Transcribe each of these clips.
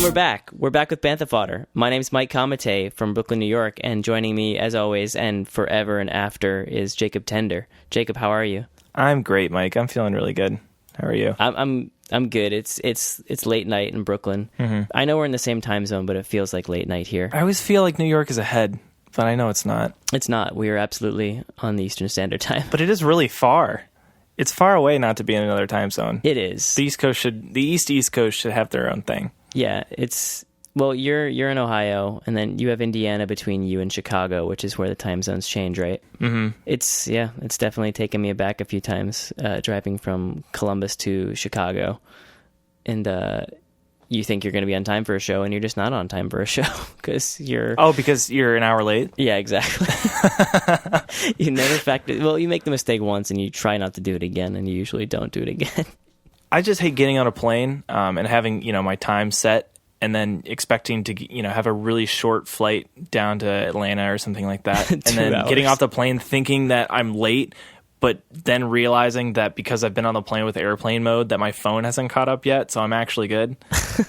And we're back. We're back with Bantha Fodder. My name's Mike Kamate from Brooklyn, New York, and joining me, as always, and forever and after, is Jacob Tender. Jacob, how are you? I'm great, Mike. I'm feeling really good. How are you? I'm good. It's late night in Brooklyn. Mm-hmm. I know we're in the same time zone, but it feels like late night here. I always feel like New York is ahead, but I know it's not. It's not. We are absolutely on the Eastern Standard Time. But it is really far. It's far away not to be in another time zone. It is. The East East Coast should have their own thing. Yeah, well, you're in Ohio, and then you have Indiana between you and Chicago, which is where the time zones change, right? Mm-hmm. It's definitely taken me aback a few times driving from Columbus to Chicago, and you think you're going to be on time for a show, and you're just not on time for a show because you're an hour late. Yeah, exactly. You never factor. Well, you make the mistake once, and you try not to do it again, and you usually don't do it again. I just hate getting on a plane and having my time set, and then expecting to have a really short flight down to Atlanta or something like that, and then getting off the plane thinking that I'm late, but then realizing that because I've been on the plane with airplane mode that my phone hasn't caught up yet, so I'm actually good.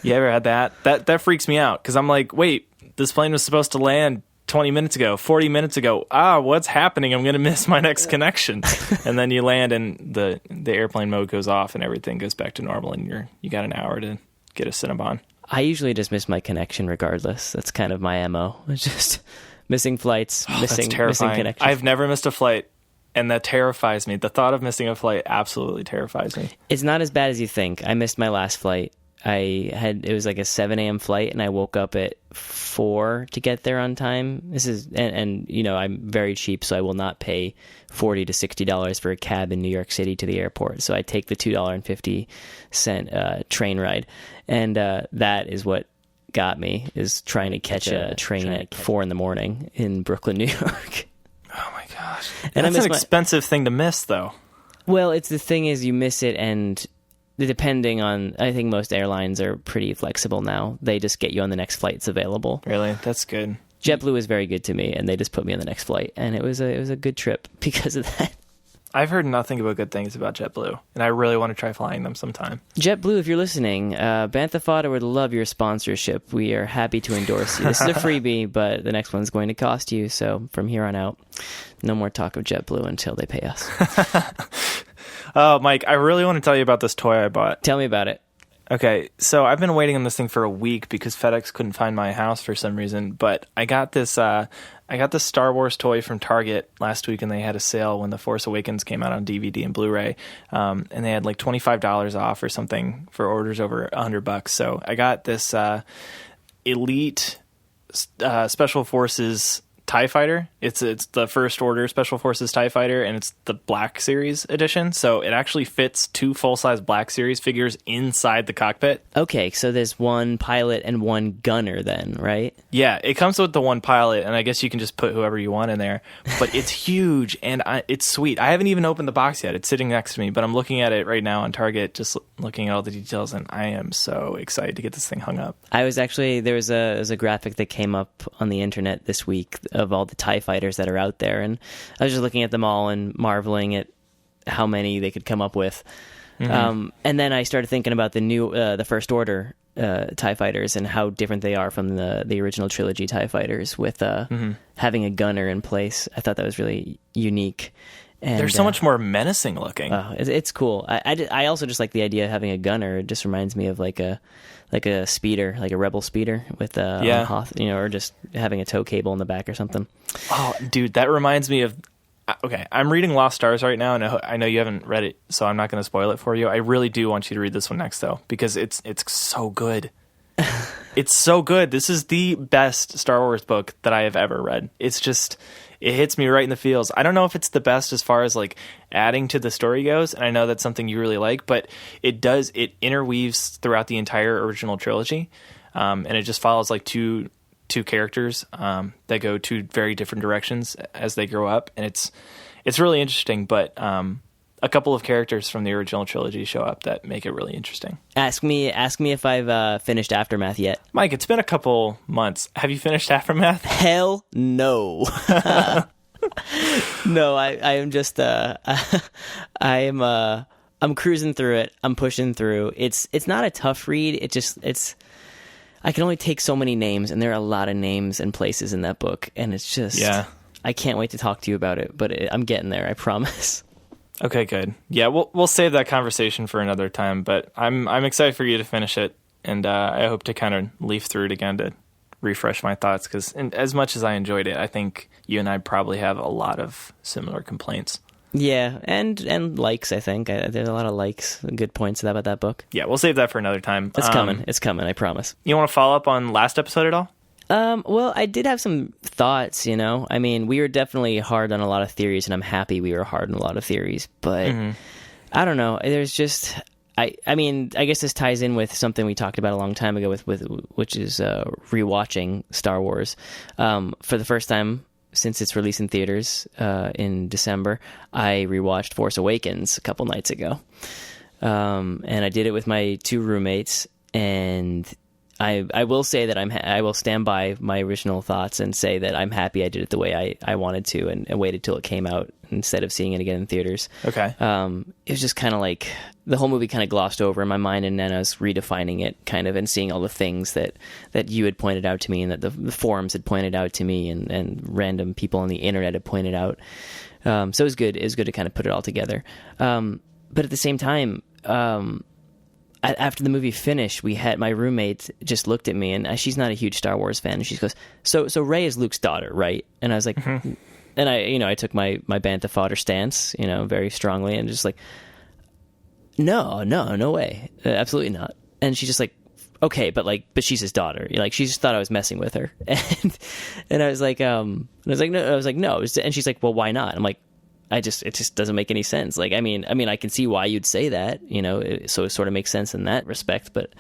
You ever had that? That freaks me out because I'm like, wait, this plane was supposed to land 20 mints ago, 40 minutes ago. What's happening? I'm going to miss my next connection. And then you land and the airplane mode goes off and everything goes back to normal and you got an hour to get a Cinnabon. I usually just miss my connection regardless. That's kind of my MO. It's just missing flights, missing connections. I've never missed a flight, and that terrifies me. The thought of missing a flight absolutely terrifies me. It's not as bad as you think. I missed my last flight. It was like a 7 a.m. flight, and I woke up at 4 to get there on time. And I'm very cheap, so I will not pay $40 to $60 for a cab in New York City to the airport. So I take the $2.50 train ride, and that is what got me, is trying to catch a train at 4 a.m. in Brooklyn, New York. Oh my gosh! And that's an expensive thing to miss, though. Well, the thing is, you miss it, and depending on, I think most airlines are pretty flexible now. They just get you on the next flights available. Really? That's good. JetBlue was very good to me, and they just put me on the next flight, and it was a good trip because of that. I've heard nothing but good things about JetBlue, and I really want to try flying them sometime. JetBlue, if you're listening, Bantha Fodder would love your sponsorship. We are happy to endorse you. This is a freebie, but the next one's going to cost you, so from here on out, no more talk of JetBlue until they pay us. Oh, Mike, I really want to tell you about this toy I bought. Tell me about it. Okay, so I've been waiting on this thing for a week because FedEx couldn't find my house for some reason, but I got this Star Wars toy from Target last week, and they had a sale when The Force Awakens came out on DVD and Blu-ray, and they had like $25 off or something for orders over $100. So I got this Elite Special Forces TIE Fighter. It's the First Order Special Forces TIE Fighter, and it's the Black Series edition, so it actually fits 2 full-size Black Series figures inside the cockpit. Okay, so there's one pilot and one gunner then, right? Yeah, it comes with the one pilot, and I guess you can just put whoever you want in there, but it's huge, and it's sweet. I haven't even opened the box yet. It's sitting next to me, but I'm looking at it right now on Target, just looking at all the details, and I am so excited to get this thing hung up. I was actually, there was a graphic that came up on the internet this week of all the TIE fighters that are out there, and I was just looking at them all and marveling at how many they could come up with. Mm-hmm. And then I started thinking about the First Order TIE fighters and how different they are from the original trilogy TIE fighters with having a gunner in place. I thought that was really unique. And they're so much more menacing looking. It's cool. I also just like the idea of having a gunner. It just reminds me of like a speeder, like a rebel speeder with Hoth, or just having a tow cable in the back or something. Oh, dude, that reminds me of. Okay, I'm reading Lost Stars right now, and I know you haven't read it, so I'm not going to spoil it for you. I really do want you to read this one next, though, because it's so good. It's so good. This is the best Star Wars book that I have ever read. It's just, it hits me right in the feels. I don't know if it's the best as far as like adding to the story goes, and I know that's something you really like, but it interweaves throughout the entire original trilogy, and it just follows like two characters that go 2 very different directions as they grow up, and it's really interesting, but a couple of characters from the original trilogy show up that make it really interesting. Ask me if I've finished Aftermath yet. Mike, it's been a couple months. Have you finished Aftermath? Hell no. No, I am just I'm cruising through it. I'm pushing through. It's not a tough read. I can only take so many names, and there are a lot of names and places in that book, and it's just, I can't wait to talk to you about it, but I'm getting there, I promise. Okay, good. Yeah, we'll save that conversation for another time, but I'm excited for you to finish it, and I hope to kind of leaf through it again to refresh my thoughts, because as much as I enjoyed it, I think you and I probably have a lot of similar complaints. Yeah, and likes, I think. There's a lot of likes and good points about that book. Yeah, we'll save that for another time. It's coming. It's coming, I promise. You want to follow up on last episode at all? Well, I did have some thoughts, you know. I mean, we were definitely hard on a lot of theories, and I'm happy we were hard on a lot of theories. But I don't know. There's just... I mean, I guess this ties in with something we talked about a long time ago, with which is rewatching Star Wars. For the first time since its release in theaters in December, I rewatched Force Awakens a couple nights ago. And I did it with my two roommates, and I will say that I will stand by my original thoughts and say that I'm happy I did it the way I wanted to, and waited till it came out instead of seeing it again in theaters. Okay. It was just kind of like the whole movie kind of glossed over in my mind, and then I was redefining it kind of and seeing all the things that you had pointed out to me, and that the forums had pointed out to me, and random people on the internet had pointed out. So it was good. It was good to kind of put it all together. But at the same time, after the movie finished, my roommate just looked at me, and she's not a huge Star Wars fan, and she goes, so Rey is Luke's daughter, right? And I was like, and I took my Bantha Fodder stance, very strongly, and just like, no way, absolutely not. And she's just like, okay, but she's his daughter. Like, she just thought I was messing with her, and I was like, no, and she's like, well, why not? I'm like, it just doesn't make any sense. Like, I mean, I can see why you'd say that, so it sort of makes sense in that respect. But,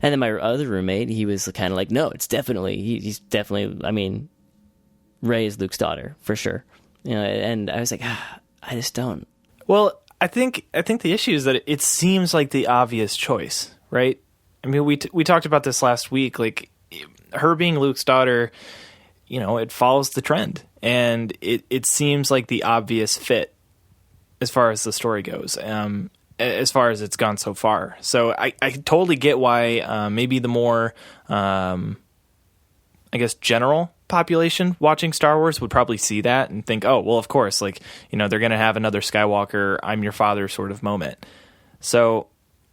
and then my other roommate, he was kind of like, no, it's definitely, he's definitely, I mean, Rey is Luke's daughter for sure. And I was like, I just don't. Well, I think the issue is that it seems like the obvious choice, right? I mean, we talked about this last week, like her being Luke's daughter, it follows the trend. And it seems like the obvious fit as far as the story goes, as far as it's gone so far. So I totally get why maybe the more, I guess, general population watching Star Wars would probably see that and think, oh, well, of course, they're going to have another Skywalker, I'm your father sort of moment. So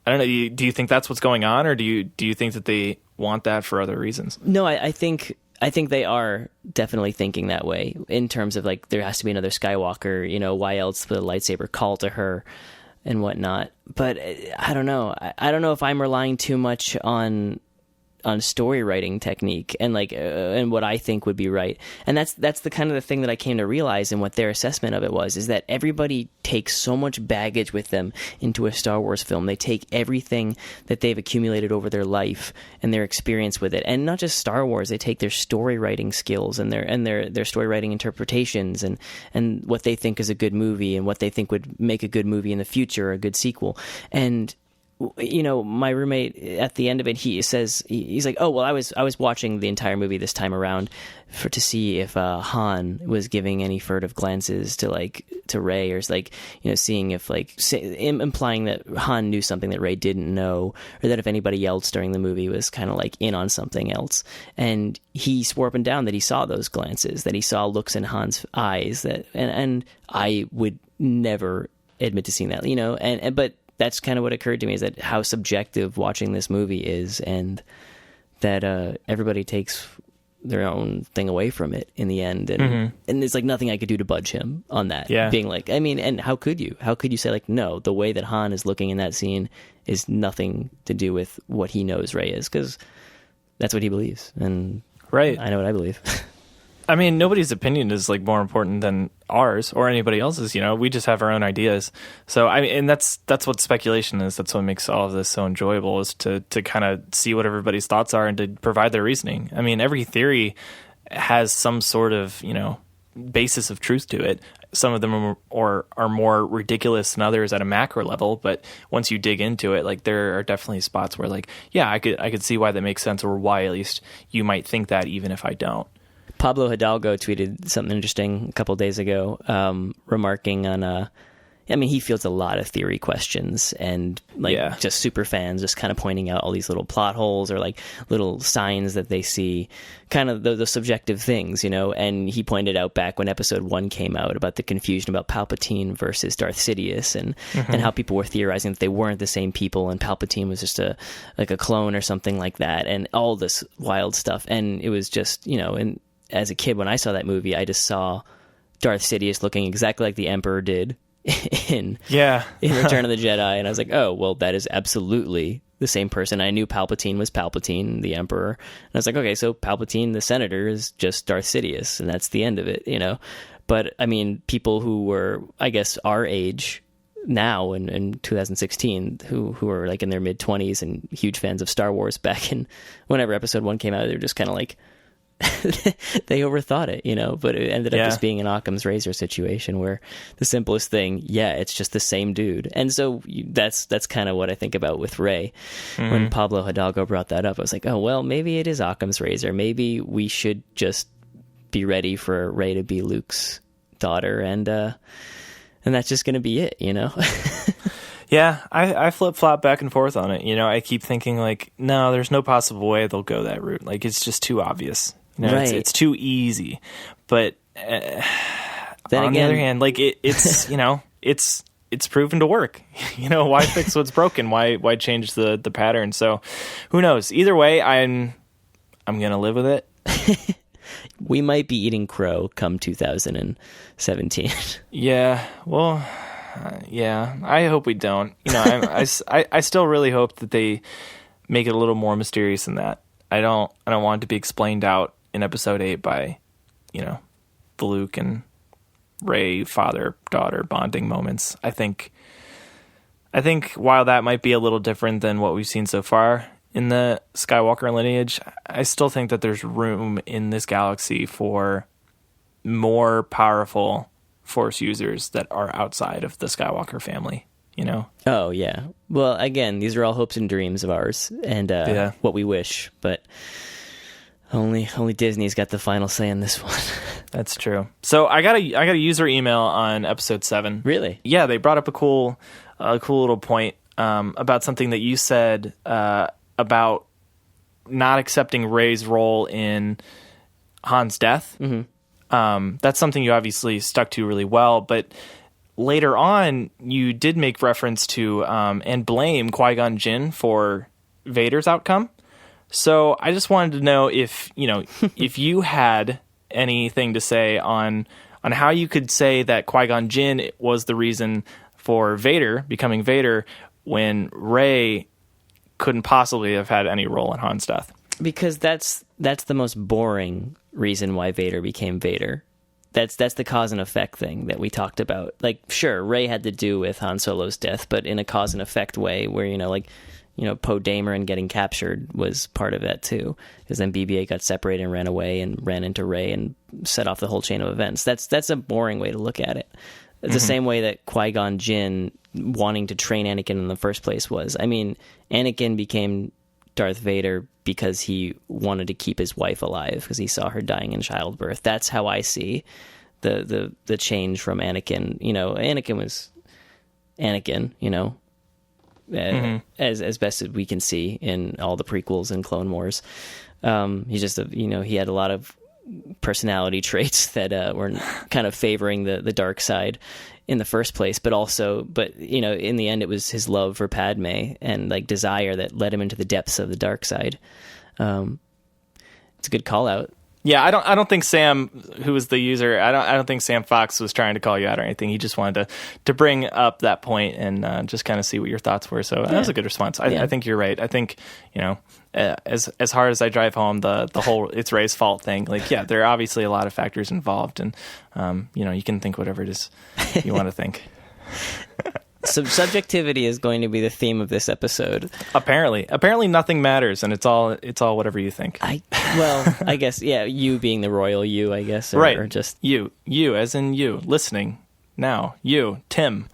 I don't know. Do you think that's what's going on, or do you think that they want that for other reasons? No, I think they are definitely thinking that way, in terms of there has to be another Skywalker, why else the lightsaber call to her and whatnot. But I don't know. I don't know if I'm relying too much on story writing technique and and what I think would be right. And that's the kind of the thing that I came to realize, and what their assessment of it was, is that everybody takes so much baggage with them into a Star Wars film. They take everything that they've accumulated over their life and their experience with it. And not just Star Wars, they take their story writing skills and their story writing interpretations and what they think is a good movie and what they think would make a good movie in the future, or a good sequel. And my roommate at the end of it, he says, he's like, oh, well, I was watching the entire movie this time around to see if Han was giving any furtive glances to Rey, or seeing if implying that Han knew something that Rey didn't know, or that if anybody else during the movie was kind of in on something else. And he swore up and down that he saw those glances, that he saw looks in Han's eyes, and I would never admit to seeing that, but that's kind of what occurred to me, is that how subjective watching this movie is, and that everybody takes their own thing away from it in the end. And there's nothing I could do to budge him on that. Yeah. Being and how could you? How could you say no, the way that Han is looking in that scene is nothing to do with what he knows Rey is, because that's what he believes. And right. I know what I believe. I mean, nobody's opinion is more important than ours or anybody else's. We just have our own ideas. So and that's what speculation is. That's what makes all of this so enjoyable, is to kind of see what everybody's thoughts are and to provide their reasoning. I mean, every theory has some sort of basis of truth to it. Some of them are more ridiculous than others at a macro level, but once you dig into it, there are definitely spots where I could see why that makes sense, or why at least you might think that, even if I don't. Pablo Hidalgo tweeted something interesting a couple of days ago, remarking on I mean, he fields a lot of theory questions and just super fans just kind of pointing out all these little plot holes or like little signs that they see, kind of the subjective things, and he pointed out back when episode 1 came out about the confusion about Palpatine versus Darth Sidious and how people were theorizing that they weren't the same people and Palpatine was just a clone or something like that, and all this wild stuff. And it was just, and as a kid when I saw that movie, I just saw Darth Sidious looking exactly like the Emperor did in Return of the Jedi, and I was like, oh, well, that is absolutely the same person. I knew Palpatine was Palpatine, the Emperor, and I was like, okay, so Palpatine, the Senator, is just Darth Sidious, and that's the end of it, But, I mean, people who were, I guess, our age now in 2016, who were like in their mid-20s and huge fans of Star Wars back in whenever episode 1 came out, they were just kind of like, they overthought it, but it ended up just being an Occam's razor situation where the simplest thing, it's just the same dude. And so that's kind of what I think about with Rey. When Pablo Hidalgo brought that up, I was like, oh, well, maybe it is Occam's razor. Maybe we should just be ready for Rey to be Luke's daughter, and that's just going to be it, Yeah, I flip-flop back and forth on it. I keep thinking, like, no, there's no possible way they'll go that route. Like, it's just too obvious. Right. It's too easy. But then on the other hand, like, it's, it's proven to work. Why fix what's broken? Why change the pattern? So, who knows? Either way, I'm going to live with it. We might be eating crow come 2017. Yeah, well... I hope we don't. I still really hope that they make it a little more mysterious than that. I don't want it to be explained out in episode 8 by, the Luke and Rey father-daughter bonding moments. I think while that might be a little different than what we've seen so far in the Skywalker lineage, I still think that there's room in this galaxy for more powerful Force users that are outside of the Skywalker family, Oh, yeah. Well, again, these are all hopes and dreams of ours and what we wish, but only Disney's got the final say on this one. That's true. So I got a user email on episode 7. Really? Yeah, they brought up a cool little point about something that you said about not accepting Rey's role in Han's death. Mm-hmm. That's something you obviously stuck to really well, but later on, you did make reference to and blame Qui-Gon Jinn for Vader's outcome. So I just wanted to know if if you had anything to say on how you could say that Qui-Gon Jinn was the reason for Vader becoming Vader when Rey couldn't possibly have had any role in Han's death. Because that's the most boring reason why Vader became Vader. That's the cause and effect thing that we talked about. Like, sure, Rey had to do with Han Solo's death, but in a cause and effect way where, Poe Dameron getting captured was part of that too. Because then BB-8 got separated and ran away and ran into Rey and set off the whole chain of events. That's a boring way to look at it. It's the same way that Qui-Gon Jinn wanting to train Anakin in the first place was. I mean, Anakin became Darth Vader because he wanted to keep his wife alive because he saw her dying in childbirth. That's how I see the change from Anakin. Anakin was Anakin, as best as we can see in all the prequels and Clone Wars. He's just he had a lot of personality traits that were kind of favoring the dark side in the first place, but in the end it was his love for Padme and like desire that led him into the depths of the dark side. It's a good call out. Yeah, I don't think Sam, who was the user, I don't think Sam Fox was trying to call you out or anything. He just wanted to bring up that point and just kind of see what your thoughts were. So that was a good response. I think you're right. I think as hard as I drive home, the whole it's Rey's fault thing. Like, yeah, there are obviously a lot of factors involved, and you can think whatever it is you want to think. So subjectivity is going to be the theme of this episode. Apparently nothing matters, and it's all whatever you think. I guess, yeah, you being the royal you, I guess. Right. Or just you as in you, listening now, you, Tim.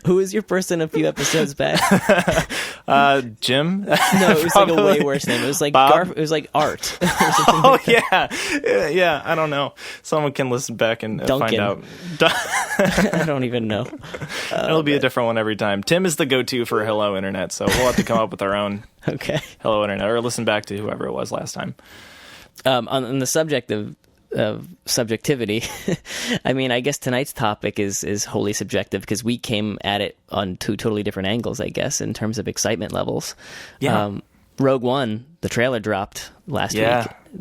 Who is your person a few episodes back? Jim? No, it was like a way worse name. It was like Bob? It was like Art. Oh, yeah. Yeah, I don't know. Someone can listen back and find out. I don't even know. It'll be a different one every time. Tim is the go-to for Hello Internet, so we'll have to come up with our own Hello Internet, or listen back to whoever it was last time. On the subject of subjectivity, I mean, I guess tonight's topic is wholly subjective because we came at it on two totally different angles, I guess, in terms of excitement levels. Yeah. Rogue One, the trailer dropped last week.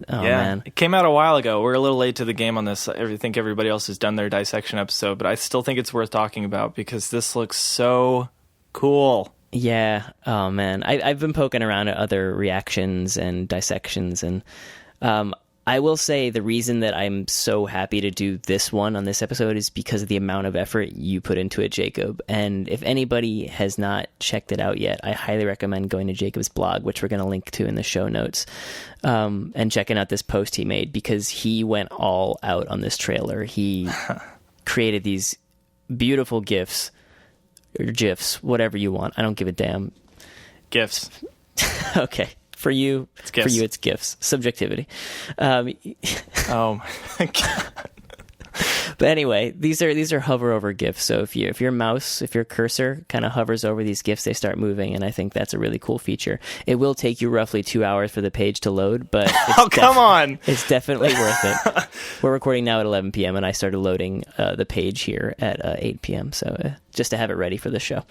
Oh, man. It came out a while ago. We're a little late to the game on this. I think everybody else has done their dissection episode, but I still think it's worth talking about because this looks so cool. Yeah. Oh, man. I've been poking around at other reactions and dissections, and I will say the reason that I'm so happy to do this one on this episode is because of the amount of effort you put into it, Jacob. And if anybody has not checked it out yet, I highly recommend going to Jacob's blog, which we're going to link to in the show notes, and checking out this post he made because he went all out on this trailer. He created these beautiful GIFs or GIFs, whatever you want. I don't give a damn. GIFs. Okay. For you, it's gifts. Subjectivity. Oh my God. But anyway, these are hover over GIFs. So if your cursor kind of hovers over these GIFs, they start moving, and I think that's a really cool feature. It will take you roughly 2 hours for the page to load, but come on, it's definitely worth it. We're recording now at 11 p.m. and I started loading the page here at 8 p.m. So just to have it ready for the show.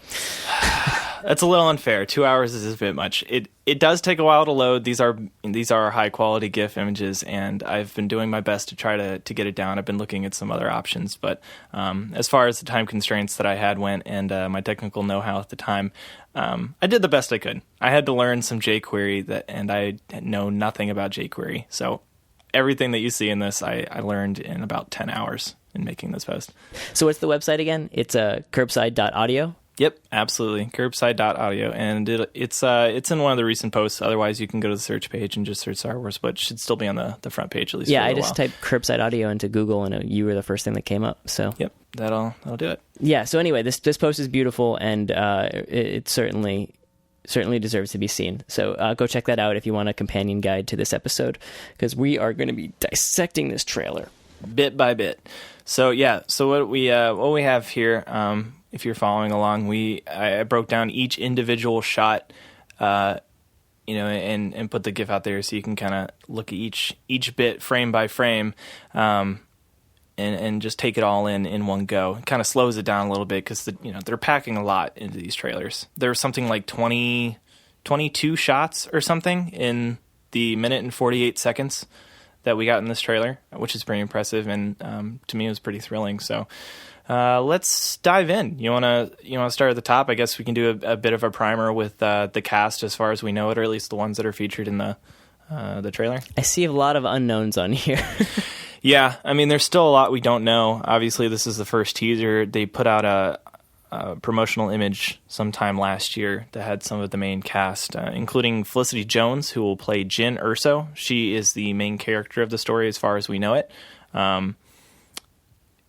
That's a little unfair. 2 hours is a bit much. It does take a while to load. These are high quality GIF images, and I've been doing my best to try to get it down. I've been looking at some other options, but as far as the time constraints that I had went and my technical know-how at the time, I did the best I could. I had to learn some jQuery and I know nothing about jQuery. So everything that you see in this, I learned in about 10 hours in making this post. So what's the website again? It's curbside.audio. Yep, absolutely. Curbside.audio. And it's in one of the recent posts. Otherwise, you can go to the search page and just search Star Wars, but it should still be on the front page at least. Yeah, I just typed Curbside Audio into Google, and you were the first thing that came up. So yep, that'll do it. Yeah. So anyway, this post is beautiful, and it certainly deserves to be seen. So go check that out if you want a companion guide to this episode, because we are going to be dissecting this trailer bit by bit. So yeah. So what we have here. If you're following along, I broke down each individual shot, and put the GIF out there so you can kind of look at each bit frame by frame, and just take it all in one go. It kind of slows it down a little bit because they're packing a lot into these trailers. There's something like 22 shots or something in the minute and 48 seconds that we got in this trailer, which is pretty impressive, and to me it was pretty thrilling. So. Let's dive in. You wanna start at the top? I guess we can do a bit of a primer with the cast as far as we know it, or at least the ones that are featured in the trailer. I see a lot of unknowns on here. Yeah, I mean, there's still a lot we don't know. Obviously, this is the first teaser. They put out a promotional image sometime last year that had some of the main cast, including Felicity Jones, who will play Jyn Erso. She is the main character of the story as far as we know it.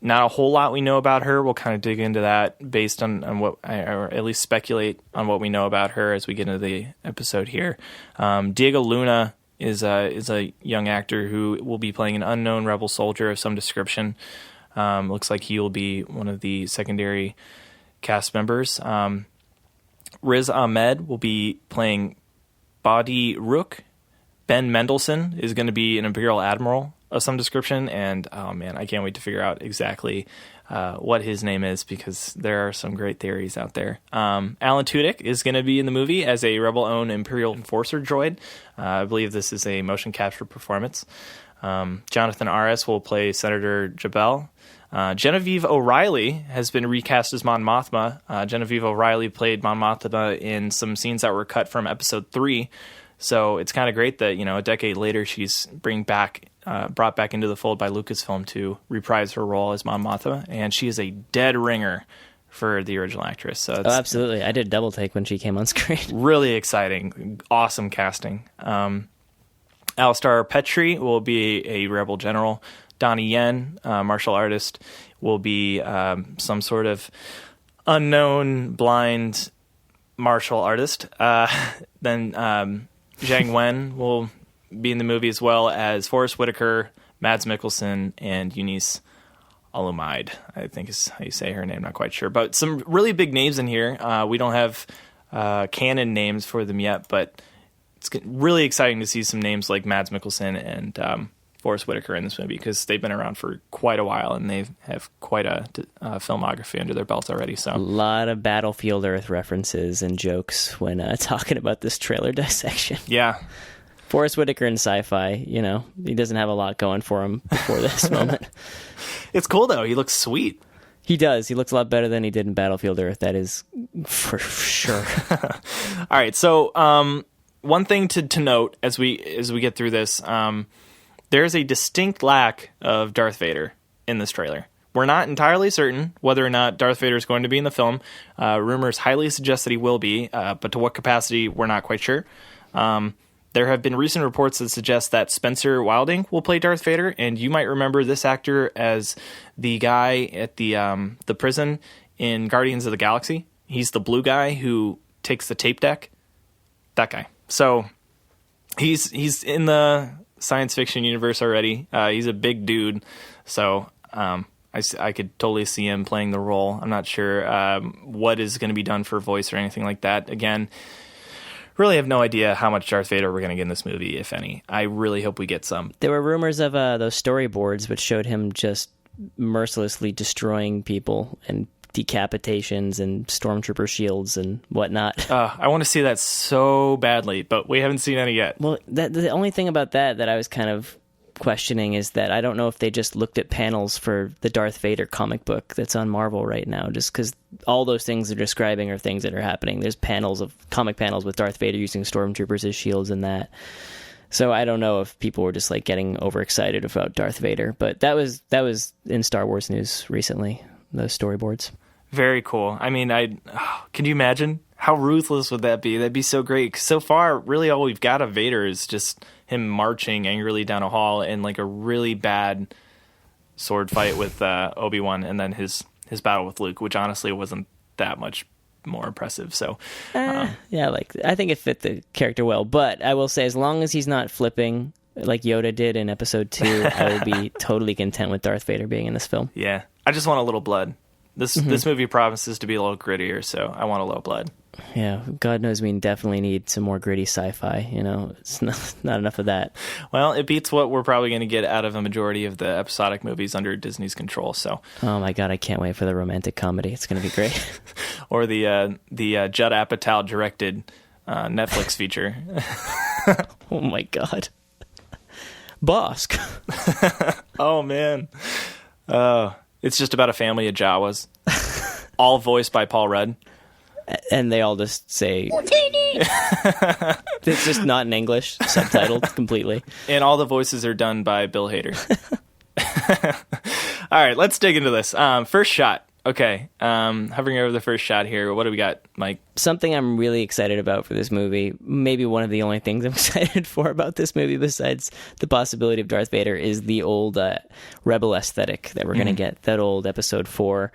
Not a whole lot we know about her. We'll kind of dig into that based on what, or at least speculate on what we know about her as we get into the episode here. Diego Luna is a young actor who will be playing an unknown rebel soldier of some description. Looks like he will be one of the secondary cast members. Riz Ahmed will be playing Badi Rook. Ben Mendelsohn is going to be an Imperial Admiral of some description, and oh man, I can't wait to figure out exactly what his name is because there are some great theories out there. Alan Tudyk is going to be in the movie as a Rebel-owned Imperial Enforcer droid. I believe this is a motion capture performance. Jonathan Aris will play Senator Jabel. Genevieve O'Reilly has been recast as Mon Mothma. Genevieve O'Reilly played Mon Mothma in some scenes that were cut from Episode 3. So it's kind of great that, a decade later she's brought back into the fold by Lucasfilm to reprise her role as Mon Mothma, and she is a dead ringer for the original actress. So absolutely. I did a double take when she came on screen. Really exciting. Awesome casting. Alistar Petrie will be a rebel general. Donnie Yen, martial artist, will be some sort of unknown blind martial artist. Then Zhang Wen will be in the movie, as well as Forrest Whitaker, Mads Mikkelsen, and Eunice Alumide, I think is how you say her name. Not quite sure, but some really big names in here. We don't have canon names for them yet, but it's really exciting to see some names like Mads Mikkelsen and Forrest Whitaker in this movie, because they've been around for quite a while and they have quite a filmography under their belts already. So a lot of Battlefield Earth references and jokes when talking about this trailer dissection. Yeah. Forrest Whitaker in sci-fi, he doesn't have a lot going for him before this moment. It's cool, though. He looks sweet. He does. He looks a lot better than he did in Battlefield Earth. That is for sure. All right. So one thing to note as we get through this, there's a distinct lack of Darth Vader in this trailer. We're not entirely certain whether or not Darth Vader is going to be in the film. Rumors highly suggest that he will be, but to what capacity, we're not quite sure. There have been recent reports that suggest that Spencer Wilding will play Darth Vader, and you might remember this actor as the guy at the prison in Guardians of the Galaxy. He's the blue guy who takes the tape deck. That guy. So he's in the science fiction universe already. He's a big dude, so I could totally see him playing the role. I'm not sure what is going to be done for voice or anything like that. Again, really have no idea how much Darth Vader we're going to get in this movie, if any. I really hope we get some. There were rumors of those storyboards which showed him just mercilessly destroying people and decapitations and stormtrooper shields and whatnot. I want to see that so badly, but we haven't seen any yet. Well, the only thing about that I was kind of questioning is that I don't know if they just looked at panels for the Darth Vader comic book that's on Marvel right now, just because all those things they're describing are things that are happening. There's comic panels with Darth Vader using stormtroopers as shields and that. So I don't know if people were just like getting overexcited about Darth Vader, but that was in Star Wars news recently, those storyboards. Very cool. I mean, can you imagine how ruthless would that be? That'd be so great. 'Cause so far, really all we've got of Vader is just him marching angrily down a hall and like a really bad sword fight with Obi-Wan, and then his battle with Luke, which honestly wasn't that much more impressive. So yeah, I think it fit the character well, but I will say, as long as he's not flipping like Yoda did in episode 2, I will be totally content with Darth Vader being in this film. Yeah, I just want a little blood. This movie promises to be a little grittier, so I want a little blood. Yeah, God knows we definitely need some more gritty sci-fi. It's not enough of that. Well, it beats what we're probably going to get out of a majority of the episodic movies under Disney's control. So, oh my God, I can't wait for the romantic comedy. It's going to be great. Or the Judd Apatow directed Netflix feature. Oh my God, Bosk. Oh man. It's just about a family of Jawas, all voiced by Paul Rudd. And they all just say... It's just not in English, subtitled completely. And all the voices are done by Bill Hader. All right, let's dig into this. First shot. Okay, hovering over the first shot here. What do we got, Mike? Something I'm really excited about for this movie, maybe one of the only things I'm excited for about this movie besides the possibility of Darth Vader, is the old Rebel aesthetic that we're going to get. That old Episode 4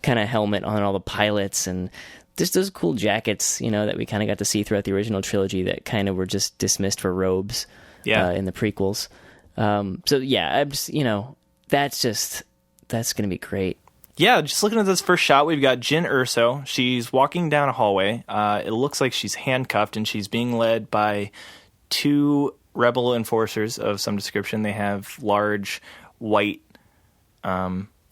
kind of helmet on all the pilots, and just those cool jackets, that we kind of got to see throughout the original trilogy that kind of were just dismissed for robes in the prequels. So yeah, I'm just, that's going to be great. Yeah, just looking at this first shot, we've got Jyn Erso. She's walking down a hallway. It looks like she's handcuffed, and she's being led by 2 rebel enforcers of some description. They have large white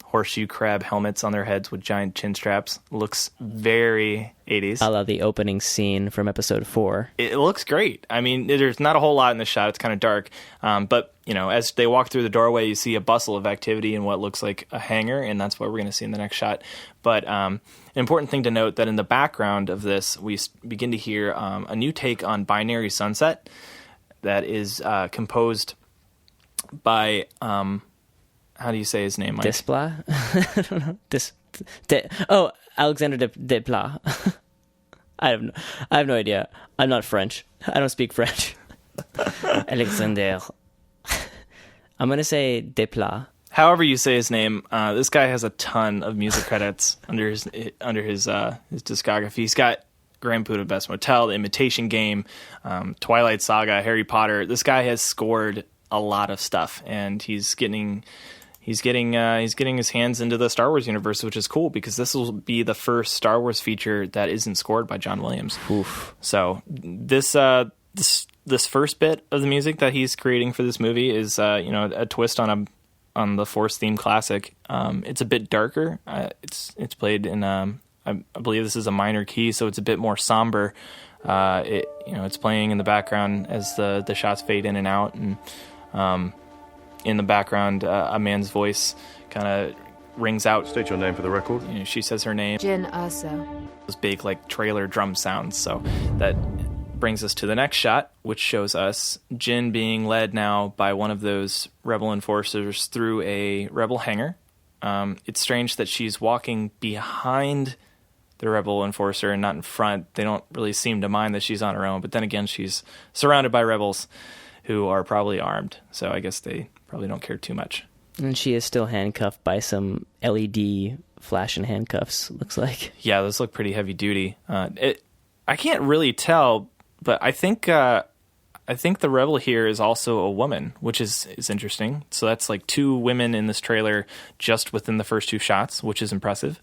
horseshoe crab helmets on their heads with giant chin straps. Looks very 80s. I love the opening scene from episode 4. It looks great. I mean, there's not a whole lot in the shot. It's kind of dark. But, as they walk through the doorway, you see a bustle of activity in what looks like a hangar, and that's what we're going to see in the next shot. But an important thing to note that in the background of this, we begin to hear a new take on Binary Sunset that is composed by... how do you say his name, Mike? Desplat? I don't know. Alexander Desplat. I have no idea. I'm not French. I don't speak French. Alexander. I'm going to say Desplat. However you say his name, this guy has a ton of music credits under his discography. He's got Grand Budapest Motel, The Imitation Game, Twilight Saga, Harry Potter. This guy has scored a lot of stuff, and he's getting his hands into the Star Wars universe, which is cool because this will be the first Star Wars feature that isn't scored by John Williams. Oof. So this first bit of the music that he's creating for this movie is a twist on the Force theme classic. It's a bit darker. It's played in I believe this is a minor key, so it's a bit more somber. It's playing in the background as the shots fade in and out, and in the background, a man's voice kind of rings out. State your name for the record. She says her name. Jyn Erso. Those big trailer drum sounds. So that brings us to the next shot, which shows us Jyn being led now by one of those rebel enforcers through a rebel hangar. It's strange that she's walking behind the rebel enforcer and not in front. They don't really seem to mind that she's on her own, but then again, she's surrounded by rebels who are probably armed, so I guess they probably don't care too much. And she is still handcuffed by some LED flashing handcuffs, looks like. Yeah, those look pretty heavy duty. I can't really tell, but I think the rebel here is also a woman, which is interesting. So that's like 2 women in this trailer just within the first 2 shots, which is impressive.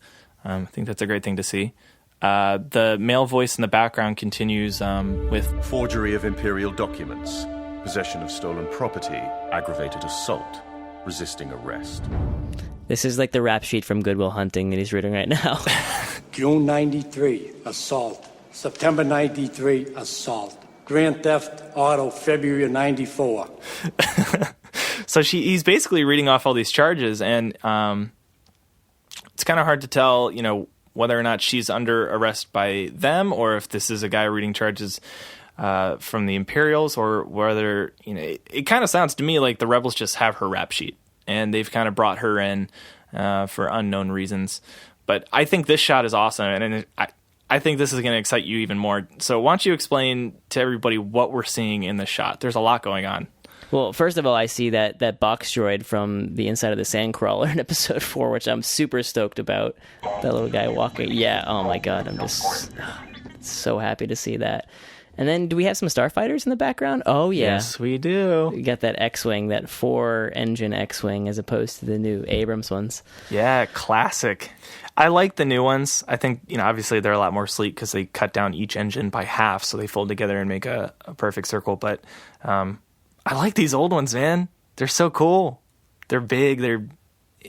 I think that's a great thing to see. The male voice in the background continues with Forgery of imperial documents, possession of stolen property, aggravated assault, resisting arrest. This is like the rap sheet from Good Will Hunting that he's reading right now. June 93, assault. September 93, assault. Grand Theft Auto, February 94. So he's basically reading off all these charges, and it's kind of hard to tell, whether or not she's under arrest by them, or if this is a guy reading charges from the Imperials, or whether, it kind of sounds to me like the rebels just have her rap sheet, and they've kind of brought her in for unknown reasons. But I think this shot is awesome, and I think this is going to excite you even more. So why don't you explain to everybody what we're seeing in this shot? There's a lot going on. Well, first of all, I see that box droid from the inside of the Sandcrawler in Episode 4, which I'm super stoked about. That little guy walking. Yeah, oh my god, I'm just so happy to see that. And then, do we have some starfighters in the background? Oh, yeah. Yes, we do. We got that X-Wing, that 4-engine X-Wing, as opposed to the new Abrams ones. Yeah, classic. I like the new ones. I think, obviously they're a lot more sleek because they cut down each engine by half, so they fold together and make a perfect circle. But I like these old ones, man. They're so cool. They're big.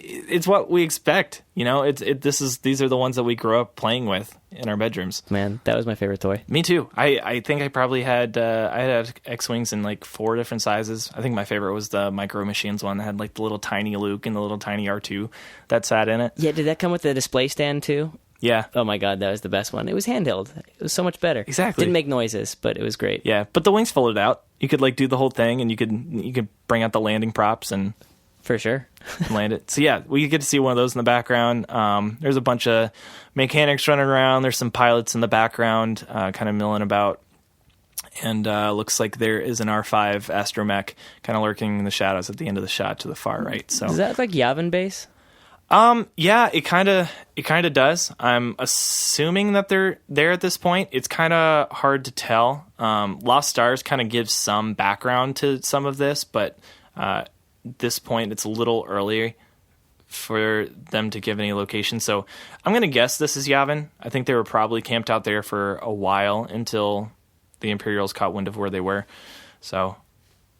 It's what we expect. These are the ones that we grew up playing with in our bedrooms. Man, that was my favorite toy. Me too. I think I probably had I had X-Wings in 4 different sizes. I think my favorite was the Micro Machines one that had the little tiny Luke and the little tiny R2 that sat in it. Yeah, did that come with the display stand too? Yeah. Oh my god, that was the best one. It was handheld. It was so much better. Exactly. Didn't make noises, but it was great. Yeah, but the wings folded out. You could do the whole thing, and you could bring out the landing props and for sure land it. So yeah, we get to see one of those in the background. There's a bunch of mechanics running around. There's some pilots in the background, kind of milling about, and looks like there is an R5 astromech kind of lurking in the shadows at the end of the shot to the far right. So does that look like Yavin Base? Yeah, it kind of does. I'm assuming that they're there at this point. It's kind of hard to tell. Lost Stars kind of gives some background to some of this, but at this point it's a little early for them to give any location. So I'm going to guess this is Yavin. I think they were probably camped out there for a while until the Imperials caught wind of where they were. So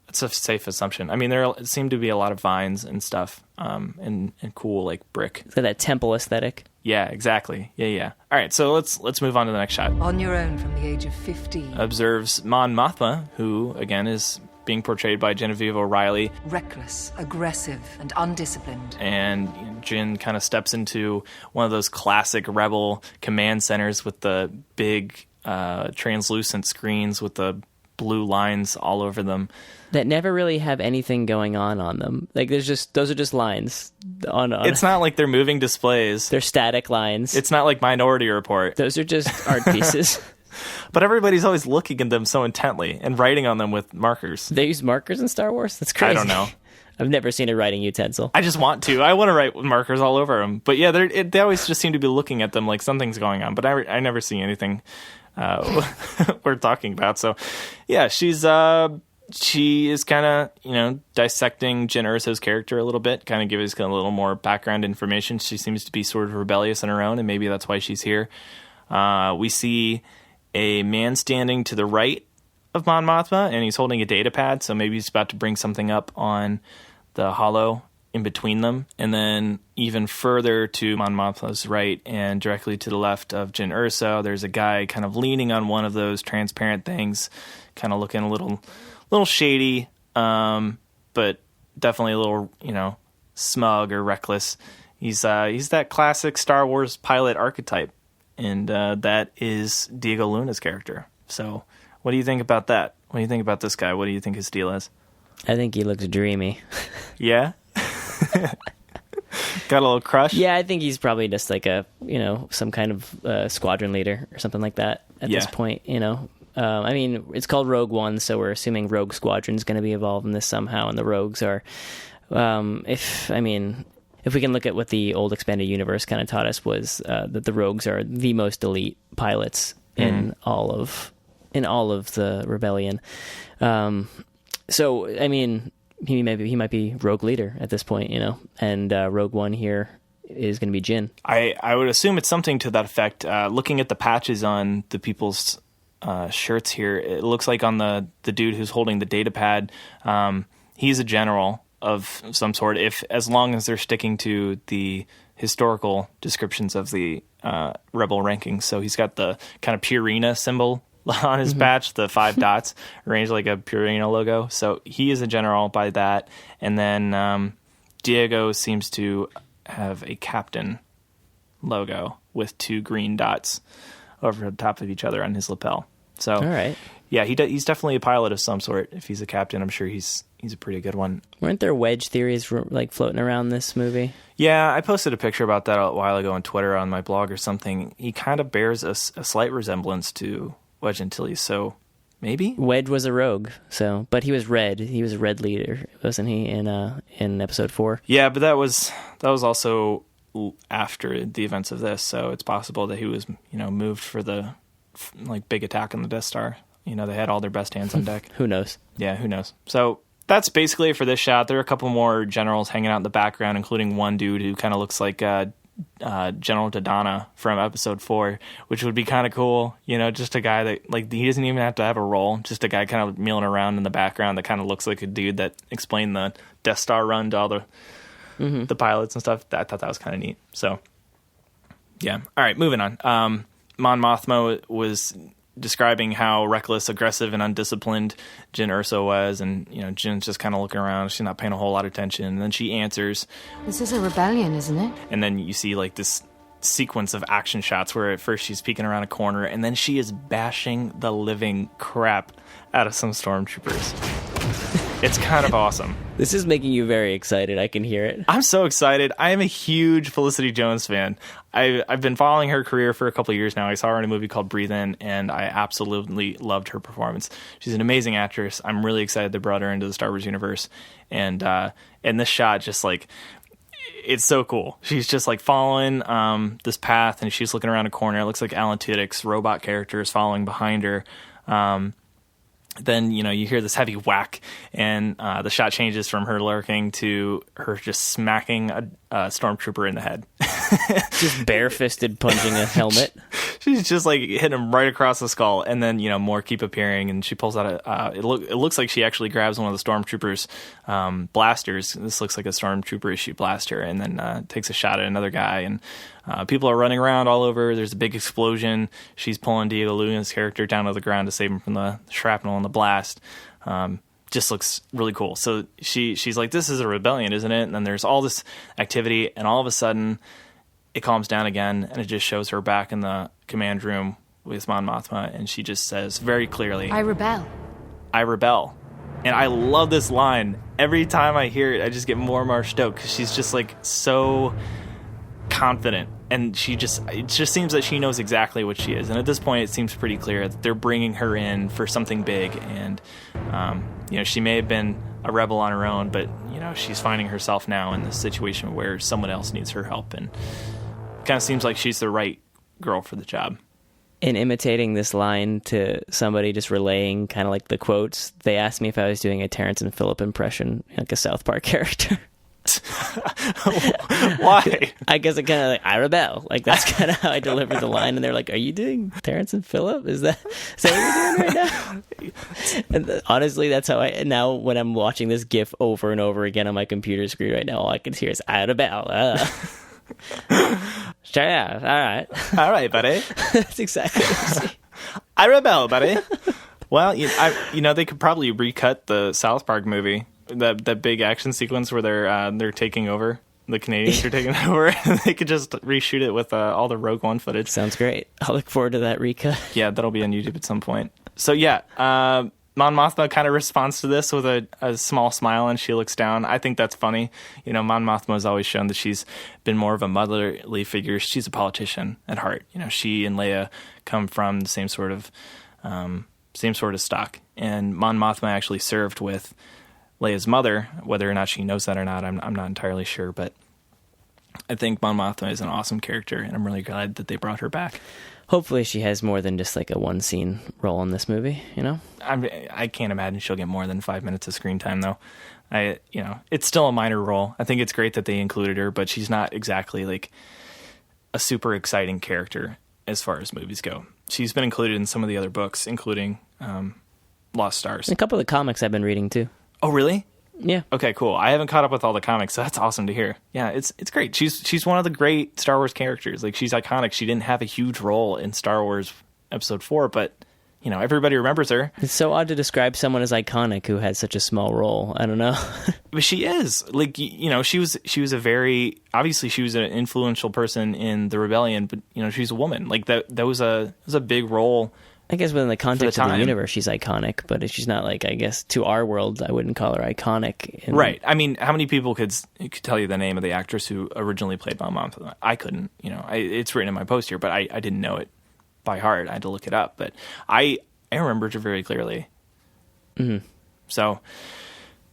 it's a safe assumption. I mean, there seem to be a lot of vines and stuff, and cool brick. So that temple aesthetic. Yeah, exactly. Yeah. All right, so let's move on to the next shot. On your own from the age of 15. Observes Mon Mothma, who again is being portrayed by Genevieve O'Reilly. Reckless, aggressive, and undisciplined. And Jyn kind of steps into one of those classic Rebel command centers with the big translucent screens with the blue lines all over them that never really have anything going on them. Those are just lines on It's not like they're moving displays. They're static lines. It's not like Minority Report. Those are just art pieces. But everybody's always looking at them so intently and writing on them with markers. They use markers in Star Wars? That's crazy. I don't know. I've never seen a writing utensil. I just want to. I want to write with markers all over them. But yeah, they always just seem to be looking at them like something's going on. But I never see anything we're talking about. So, yeah, she is kind of, dissecting Jyn Erso's character a little bit, kind of giving us a little more background information. She seems to be sort of rebellious on her own, and maybe that's why she's here. We see a man standing to the right of Mon Mothma, and he's holding a data pad, so maybe he's about to bring something up on the holo in between them. And then even further to Mon Mothma's right and directly to the left of Jyn Erso, there's a guy kind of leaning on one of those transparent things, kind of looking a little shady, but definitely a little, smug or reckless. He's that classic Star Wars pilot archetype, and that is Diego Luna's character. So what do you think about that? What do you think about this guy? What do you think his deal is? I think he looks dreamy. Yeah? Got a little crush? Yeah, I think he's probably just like a, some kind of squadron leader or something like that at this point, I mean, it's called Rogue One, so we're assuming Rogue Squadron's going to be involved in this somehow, and the Rogues are, if we can look at what the old expanded universe kind of taught us, was that the Rogues are the most elite pilots in all of the rebellion. So I mean, he might be Rogue Leader at this point, and Rogue One here is going to be Jyn. I would assume it's something to that effect. Looking at the patches on the people's shirts here, it looks like on the dude who's holding the data pad, he's a general of some sort, as long as they're sticking to the historical descriptions of the rebel rankings. So he's got the kind of Purina symbol on his patch, the 5 dots arranged like a Purina logo. So he is a general by that. And then Diego seems to have a captain logo with 2 green dots over the top of each other on his lapel. So, all right. Yeah, he's definitely a pilot of some sort. If he's a captain, I'm sure he's a pretty good one. Weren't there wedge theories like floating around this movie? Yeah, I posted a picture about that a while ago on Twitter on my blog or something. He kind of bears a slight resemblance to Wedge Antilles, so maybe Wedge was a rogue, but he was red. He was a red leader, wasn't he? In episode 4. Yeah, but that was also after the events of this, so it's possible that he was moved for the big attack on the Death Star. They had all their best hands on deck. Who knows? Yeah, who knows? So that's basically it for this shot. There are a couple more generals hanging out in the background, including one dude who kind of looks like General Dodonna from episode 4, which would be kind of cool. Just a guy that he doesn't even have to have a role. Just a guy kind of milling around in the background that kind of looks like a dude that explained the Death Star run to all the pilots and stuff. I thought that was kind of neat. So yeah. All right, moving on. Mon Mothma was describing how reckless, aggressive, and undisciplined Jyn Erso was, and Jyn's just kind of looking around. She's not paying a whole lot of attention, and then she answers. This is a rebellion, isn't it? And then you see this sequence of action shots where at first she's peeking around a corner, and then she is bashing the living crap out of some stormtroopers. It's kind of awesome. This is making you very excited. I can hear it. I'm so excited. I am a huge Felicity Jones fan. I've been following her career for a couple of years now. I saw her in a movie called Breathe In, and I absolutely loved her performance. She's an amazing actress. I'm really excited they brought her into the Star Wars universe. And this shot, just it's so cool. She's just following this path, and she's looking around a corner. It looks like Alan Tudyk's robot character is following behind her. Then, you hear this heavy whack, and the shot changes from her lurking to her just smacking a stormtrooper in the head. Just bare-fisted punching a helmet. She's just hitting him right across the skull, and then more keep appearing, and she pulls out it looks like she actually grabs one of the stormtroopers' blasters. This looks like a stormtrooper issue blaster, and then takes a shot at another guy, and people are running around all over. There's a big explosion. She's pulling Diego Luna's character down to the ground to save him from the shrapnel and the blast. Just looks really cool. So she's like, this is a rebellion, isn't it? And then there's all this activity, and all of a sudden it calms down again, and it just shows her back in the command room with Mon Mothma, and she just says very clearly, I rebel. I rebel. And I love this line. Every time I hear it, I just get more and more stoked, because she's just so confident, and it just seems that she knows exactly what she is. And at this point, it seems pretty clear that they're bringing her in for something big, and she may have been a rebel on her own, but she's finding herself now in this situation where someone else needs her help, and kind of seems like she's the right girl for the job. in imitating this line to somebody, just relaying kind of like the quotes, they asked me if I was doing a Terrence and Phillip impression, like a South Park character. Why? I guess it kind of like, I rebel. Like, that's kind of how I delivered the line. And they're like, are you doing Terrence and Phillip? Is that what you're doing right now? And honestly, that's how now when I'm watching this GIF over and over again on my computer screen right now, all I can hear is, I rebel. Sure, yeah, all right. All right, buddy. That's exactly what I'm saying. I rebel, buddy. Well, they could probably recut the South Park movie, that big action sequence where they're taking over. The Canadians are taking over. They could just reshoot it with all the Rogue One footage. Sounds great. I'll look forward to that recut. Yeah, that'll be on YouTube at some point. So yeah, Mon Mothma kind of responds to this with a small smile, and she looks down. I think that's funny. Mon Mothma has always shown that she's been more of a motherly figure. She's a politician at heart. She and Leia come from the same sort of stock. And Mon Mothma actually served with Leia's mother. Whether or not she knows that or not, I'm not entirely sure. But I think Mon Mothma is an awesome character, and I'm really glad that they brought her back. Hopefully she has more than just like a one scene role in this movie, I can't imagine she'll get more than 5 minutes of screen time, though. It's still a minor role. I think it's great that they included her, but she's not exactly like a super exciting character as far as movies go. She's been included in some of the other books, including Lost Stars. And a couple of the comics I've been reading too. Oh, really? Yeah. Okay, cool. I haven't caught up with all the comics, so that's awesome to hear. Yeah, it's great. She's one of the great Star Wars characters. Like, she's iconic. She didn't have a huge role in Star Wars Episode 4, but everybody remembers her. It's so odd to describe someone as iconic who had such a small role. I don't know. But she is. Like, she was a very, obviously she was an influential person in the rebellion, but she's a woman. Like, that was a big role. I guess within the context of the universe, she's iconic, but she's not like, I guess, to our world, I wouldn't call her iconic. Right. I mean, how many people could tell you the name of the actress who originally played Mon Mothma? I couldn't. It's written in my post here, but I didn't know it by heart. I had to look it up, but I remembered her very clearly. Mm-hmm. So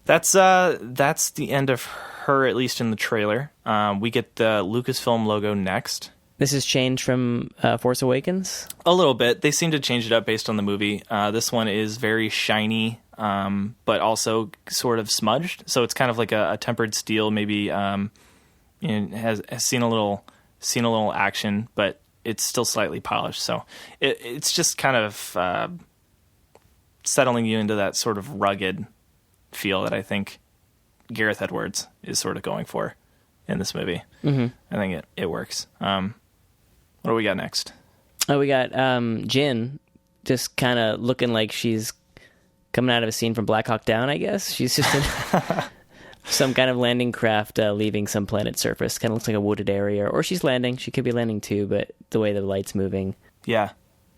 that's the end of her, at least in the trailer. We get the Lucasfilm logo next. This is changed from Force Awakens? A little bit. They seem to change it up based on the movie. This one is very shiny, but also sort of smudged. So it's kind of like a tempered steel, maybe has seen a little action, but it's still slightly polished. So it's just kind of settling you into that sort of rugged feel that I think Gareth Edwards is sort of going for in this movie. Mm-hmm. I think it works. What do we got next? Oh, we got Jyn just kind of looking like she's coming out of a scene from Black Hawk Down, I guess. She's just in some kind of landing craft leaving some planet surface. Kind of looks like a wooded area. Or she's landing. She could be landing too, but the way the light's moving. Yeah.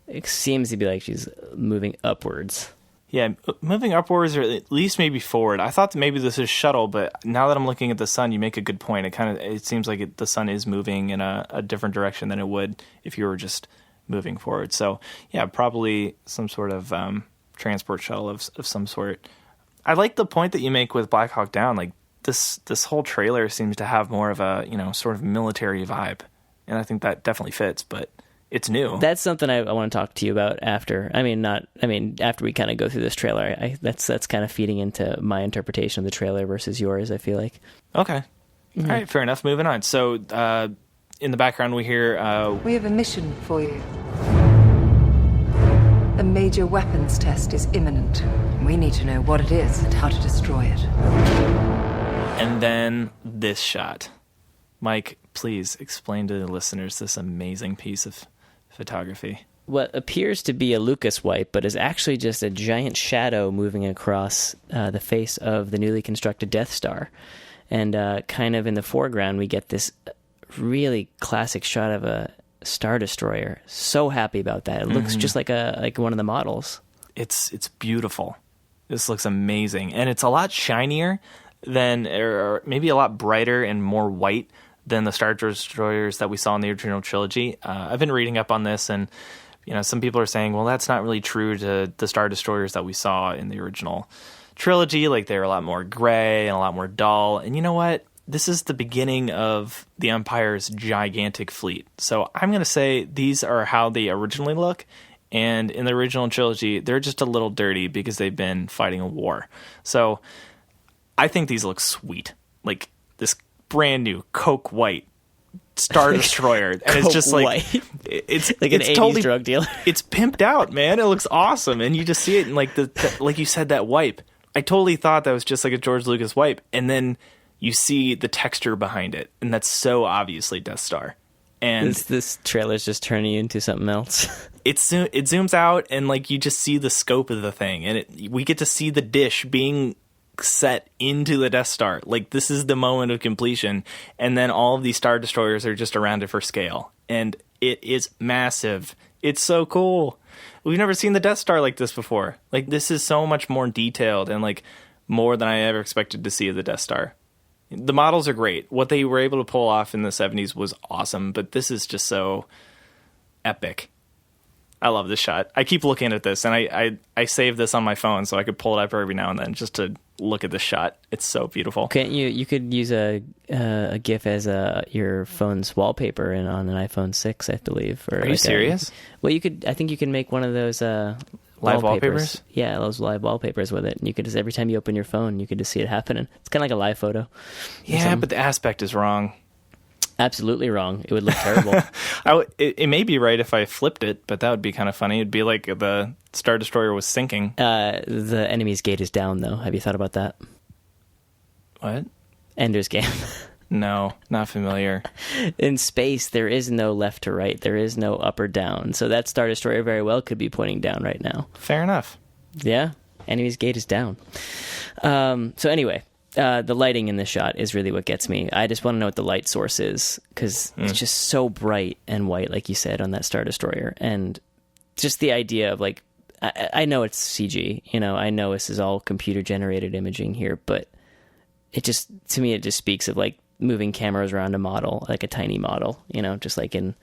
It seems to be like she's moving upwards. Yeah, moving upwards or at least maybe forward. I thought that maybe this is shuttle, but now that I'm looking at the sun, you make a good point. It seems like the sun is moving in a different direction than it would if you were just moving forward. So yeah, probably some sort of transport shuttle of some sort. I like the point that you make with Black Hawk Down. Like this whole trailer seems to have more of a sort of military vibe, and I think that definitely fits. But it's new. That's something I want to talk to you about after. After we kind of go through this trailer. That's kind of feeding into my interpretation of the trailer versus yours, I feel like. Okay. Mm-hmm. All right, fair enough. Moving on. So, in the background, we hear... We have a mission for you. A major weapons test is imminent. We need to know what it is and how to destroy it. And then this shot. Mike, please explain to the listeners this amazing piece of photography. What appears to be a Lucas wipe, but is actually just a giant shadow moving across the face of the newly constructed Death Star. And kind of in the foreground, we get this really classic shot of a Star Destroyer. So happy about that. It looks just like one of the models. It's beautiful. This looks amazing. And it's a lot shinier than, or maybe a lot brighter and more white than the Star Destroyers that we saw in the original trilogy. I've been reading up on this, and some people are saying, well, that's not really true to the Star Destroyers that we saw in the original trilogy. Like, they're a lot more gray and a lot more dull. And you know what? this is the beginning of the Empire's gigantic fleet. So I'm going to say these are how they originally look. And in the original trilogy, they're just a little dirty because they've been fighting a war. So I think these look sweet. Like this brand new Coke White Star Destroyer. And it's just like, it's like an it's 80s totally, drug dealer. It's pimped out, man. It looks awesome. And you just see it in like like you said, that wipe. I totally thought that was just like a George Lucas wipe. And then you see the texture behind it, and that's so obviously Death Star. And this trailer's just turning you into something else. it zooms out, and like you just see the scope of the thing, and we get to see the dish being set into the Death Star. Like, this is the moment of completion, and then all of these Star Destroyers are just around it for scale, and it is massive. It's so cool. We've never seen the Death Star like this before. Like, this is so much more detailed and like more than I ever expected to see of the Death Star. The models are great. What they were able to pull off in the 70s was awesome, but this is just so epic. I love this shot. I keep looking at this, and I save this on my phone so I could pull it up every now and then just to look at this shot. It's so beautiful. Can't you could use a GIF as your phone's wallpaper on an iPhone 6, I believe. Or Are you serious? Well, I think you can make one of those live wallpapers? Yeah, those live wallpapers with it. And you could just, every time you open your phone, you could just see it happening. It's kind of like a live photo. Yeah, but the aspect is wrong. Absolutely wrong. It would look terrible. It may be right if I flipped it, but that would be kind of funny. It'd be like the Star Destroyer was sinking. The enemy's gate is down, though. Have you thought about that? What? Ender's Game. No, not familiar. In space, there is no left to right. There is no up or down. So that Star Destroyer very well could be pointing down right now. Fair enough. Yeah. Enemy's gate is down. So anyway, the lighting in this shot is really what gets me. I just want to know what the light source is, because it's just so bright and white, like you said, on that Star Destroyer. And just the idea of, like, I know it's CG, I know this is all computer generated imaging here, but it just, to me, it just speaks of like moving cameras around a model, like a tiny model, just like in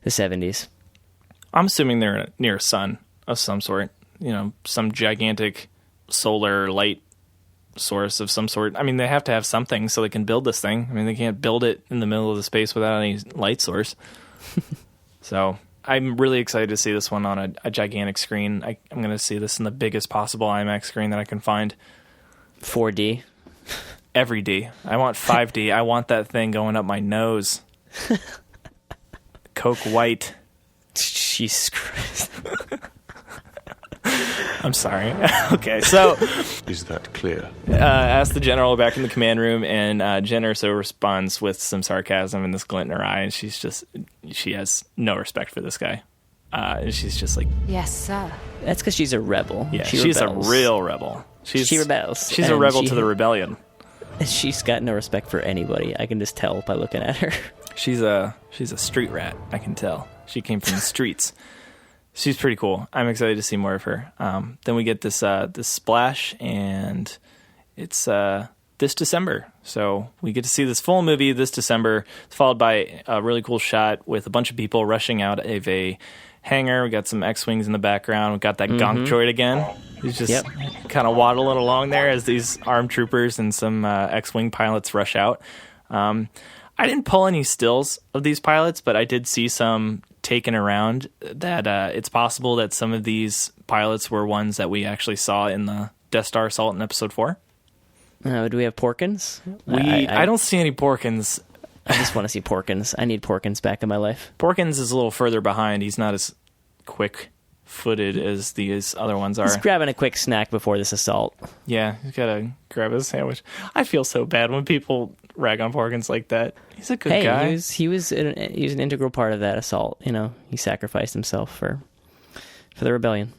the 70s. I'm assuming they're near a sun of some sort, some gigantic solar light source of some sort. I mean, they have to have something so they can build this thing. I mean, they can't build it in the middle of the space without any light source. So I'm really excited to see this one on a gigantic screen. I'm going to see this in the biggest possible IMAX screen that I can find. 4D. Every D. I want 5D. I want that thing going up my nose. Coke White. Jesus Christ. I'm sorry. Okay, so Is that clear? ask the general back in the command room, and Jen Erso responds with some sarcasm and this glint in her eye, and she has no respect for this guy. And she's just like, Yes, sir. That's because she's a rebel. yeah, She she's rebels. a real rebel. She rebels. She's a and rebel to the rebellion. She's got no respect for anybody. I can just tell by looking at her. She's a street rat, I can tell. She came from the streets. She's pretty cool. I'm excited to see more of her. Then we get this splash, and it's this December. So we get to see this full movie this December. It's followed by a really cool shot with a bunch of people rushing out of a hangar. We got some X-Wings in the background. We got that Gonk droid again. He's just kind of waddling along there as these armed troopers and some X-Wing pilots rush out. I didn't pull any stills of these pilots, but I did see some taken around that it's possible that some of these pilots were ones that we actually saw in the Death Star assault in Episode 4. Do we have Porkins? I don't see any Porkins. I just want to see Porkins. I need Porkins back in my life. Porkins is a little further behind. He's not as quick-footed as these other ones are. He's grabbing a quick snack before this assault. Yeah, he's got to grab a sandwich. I feel so bad when people rag on Porkins like that. He's a good guy. He was an integral part of that assault. He sacrificed himself for the rebellion.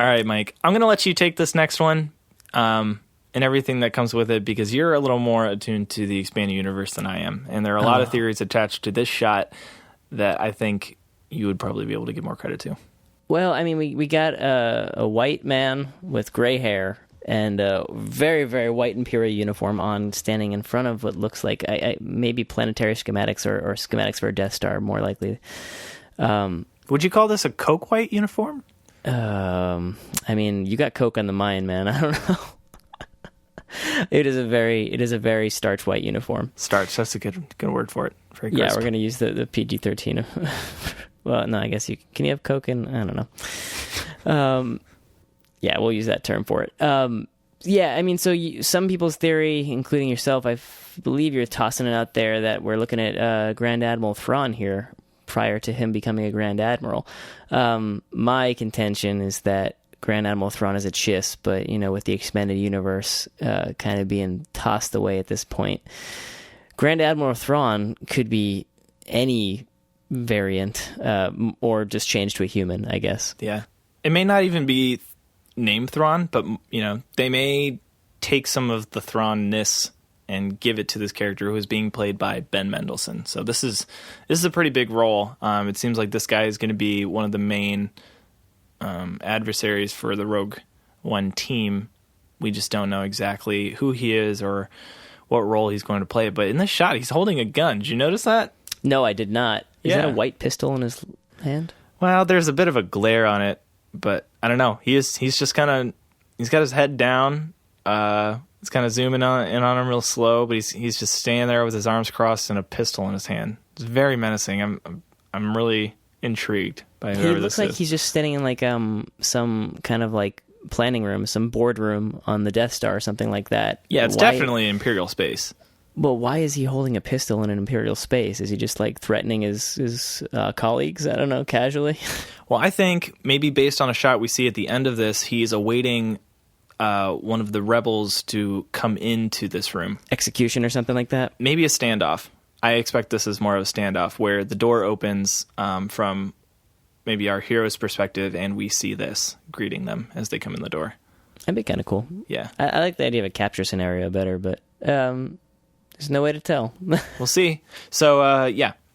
All right, Mike. I'm going to let you take this next one and everything that comes with it, because you're a little more attuned to the expanded universe than I am. And there are a lot of theories attached to this shot that I think you would probably be able to give more credit to. Well, I mean, we got a white man with gray hair and a very, very white Imperial uniform on, standing in front of what looks like maybe planetary schematics or schematics for a Death Star, more likely. Would you call this a Coke White uniform? I mean, you got Coke on the mind, man. I don't know. It is a very starch white uniform. Starch, that's a good word for it. Very crisp. Yeah, we're gonna use the PG-13. Well, no, I guess can you have Coke in? I don't know. Yeah, we'll use that term for it. Yeah, I mean, so some people's theory, including yourself, I believe you're tossing it out there that we're looking at Grand Admiral Thrawn here prior to him becoming a Grand Admiral. My contention is that Grand Admiral Thrawn is a chiss, but, with the expanded universe kind of being tossed away at this point, Grand Admiral Thrawn could be any variant or just changed to a human, I guess. Yeah. It may not even be named Thrawn, but they may take some of the Thrawn-ness and give it to this character who is being played by Ben Mendelsohn. So this is a pretty big role. It seems like this guy is going to be one of the main adversaries for the Rogue One team. We just don't know exactly who he is or what role he's going to play. But in this shot, he's holding a gun. Did you notice that? No, I did not. Is that a white pistol in his hand? Well, there's a bit of a glare on it. But I don't know. He's just kind of, he's got his head down. He's kind of zooming in on him real slow, but he's just standing there with his arms crossed and a pistol in his hand. It's very menacing. I'm really intrigued by whoever this is. He looks like he's just standing in like some kind of like planning room, some boardroom on the Death Star or something like that. Yeah, it's definitely Imperial space. Well, why is he holding a pistol in an Imperial space? Is he just like threatening his colleagues? I don't know, casually. Well, I think maybe based on a shot we see at the end of this, he's awaiting one of the rebels to come into this room. Execution or something like that? Maybe a standoff. I expect this is more of a standoff where the door opens from maybe our hero's perspective and we see this greeting them as they come in the door. That'd be kind of cool. Yeah. I like the idea of a capture scenario better, but there's no way to tell. We'll see. So,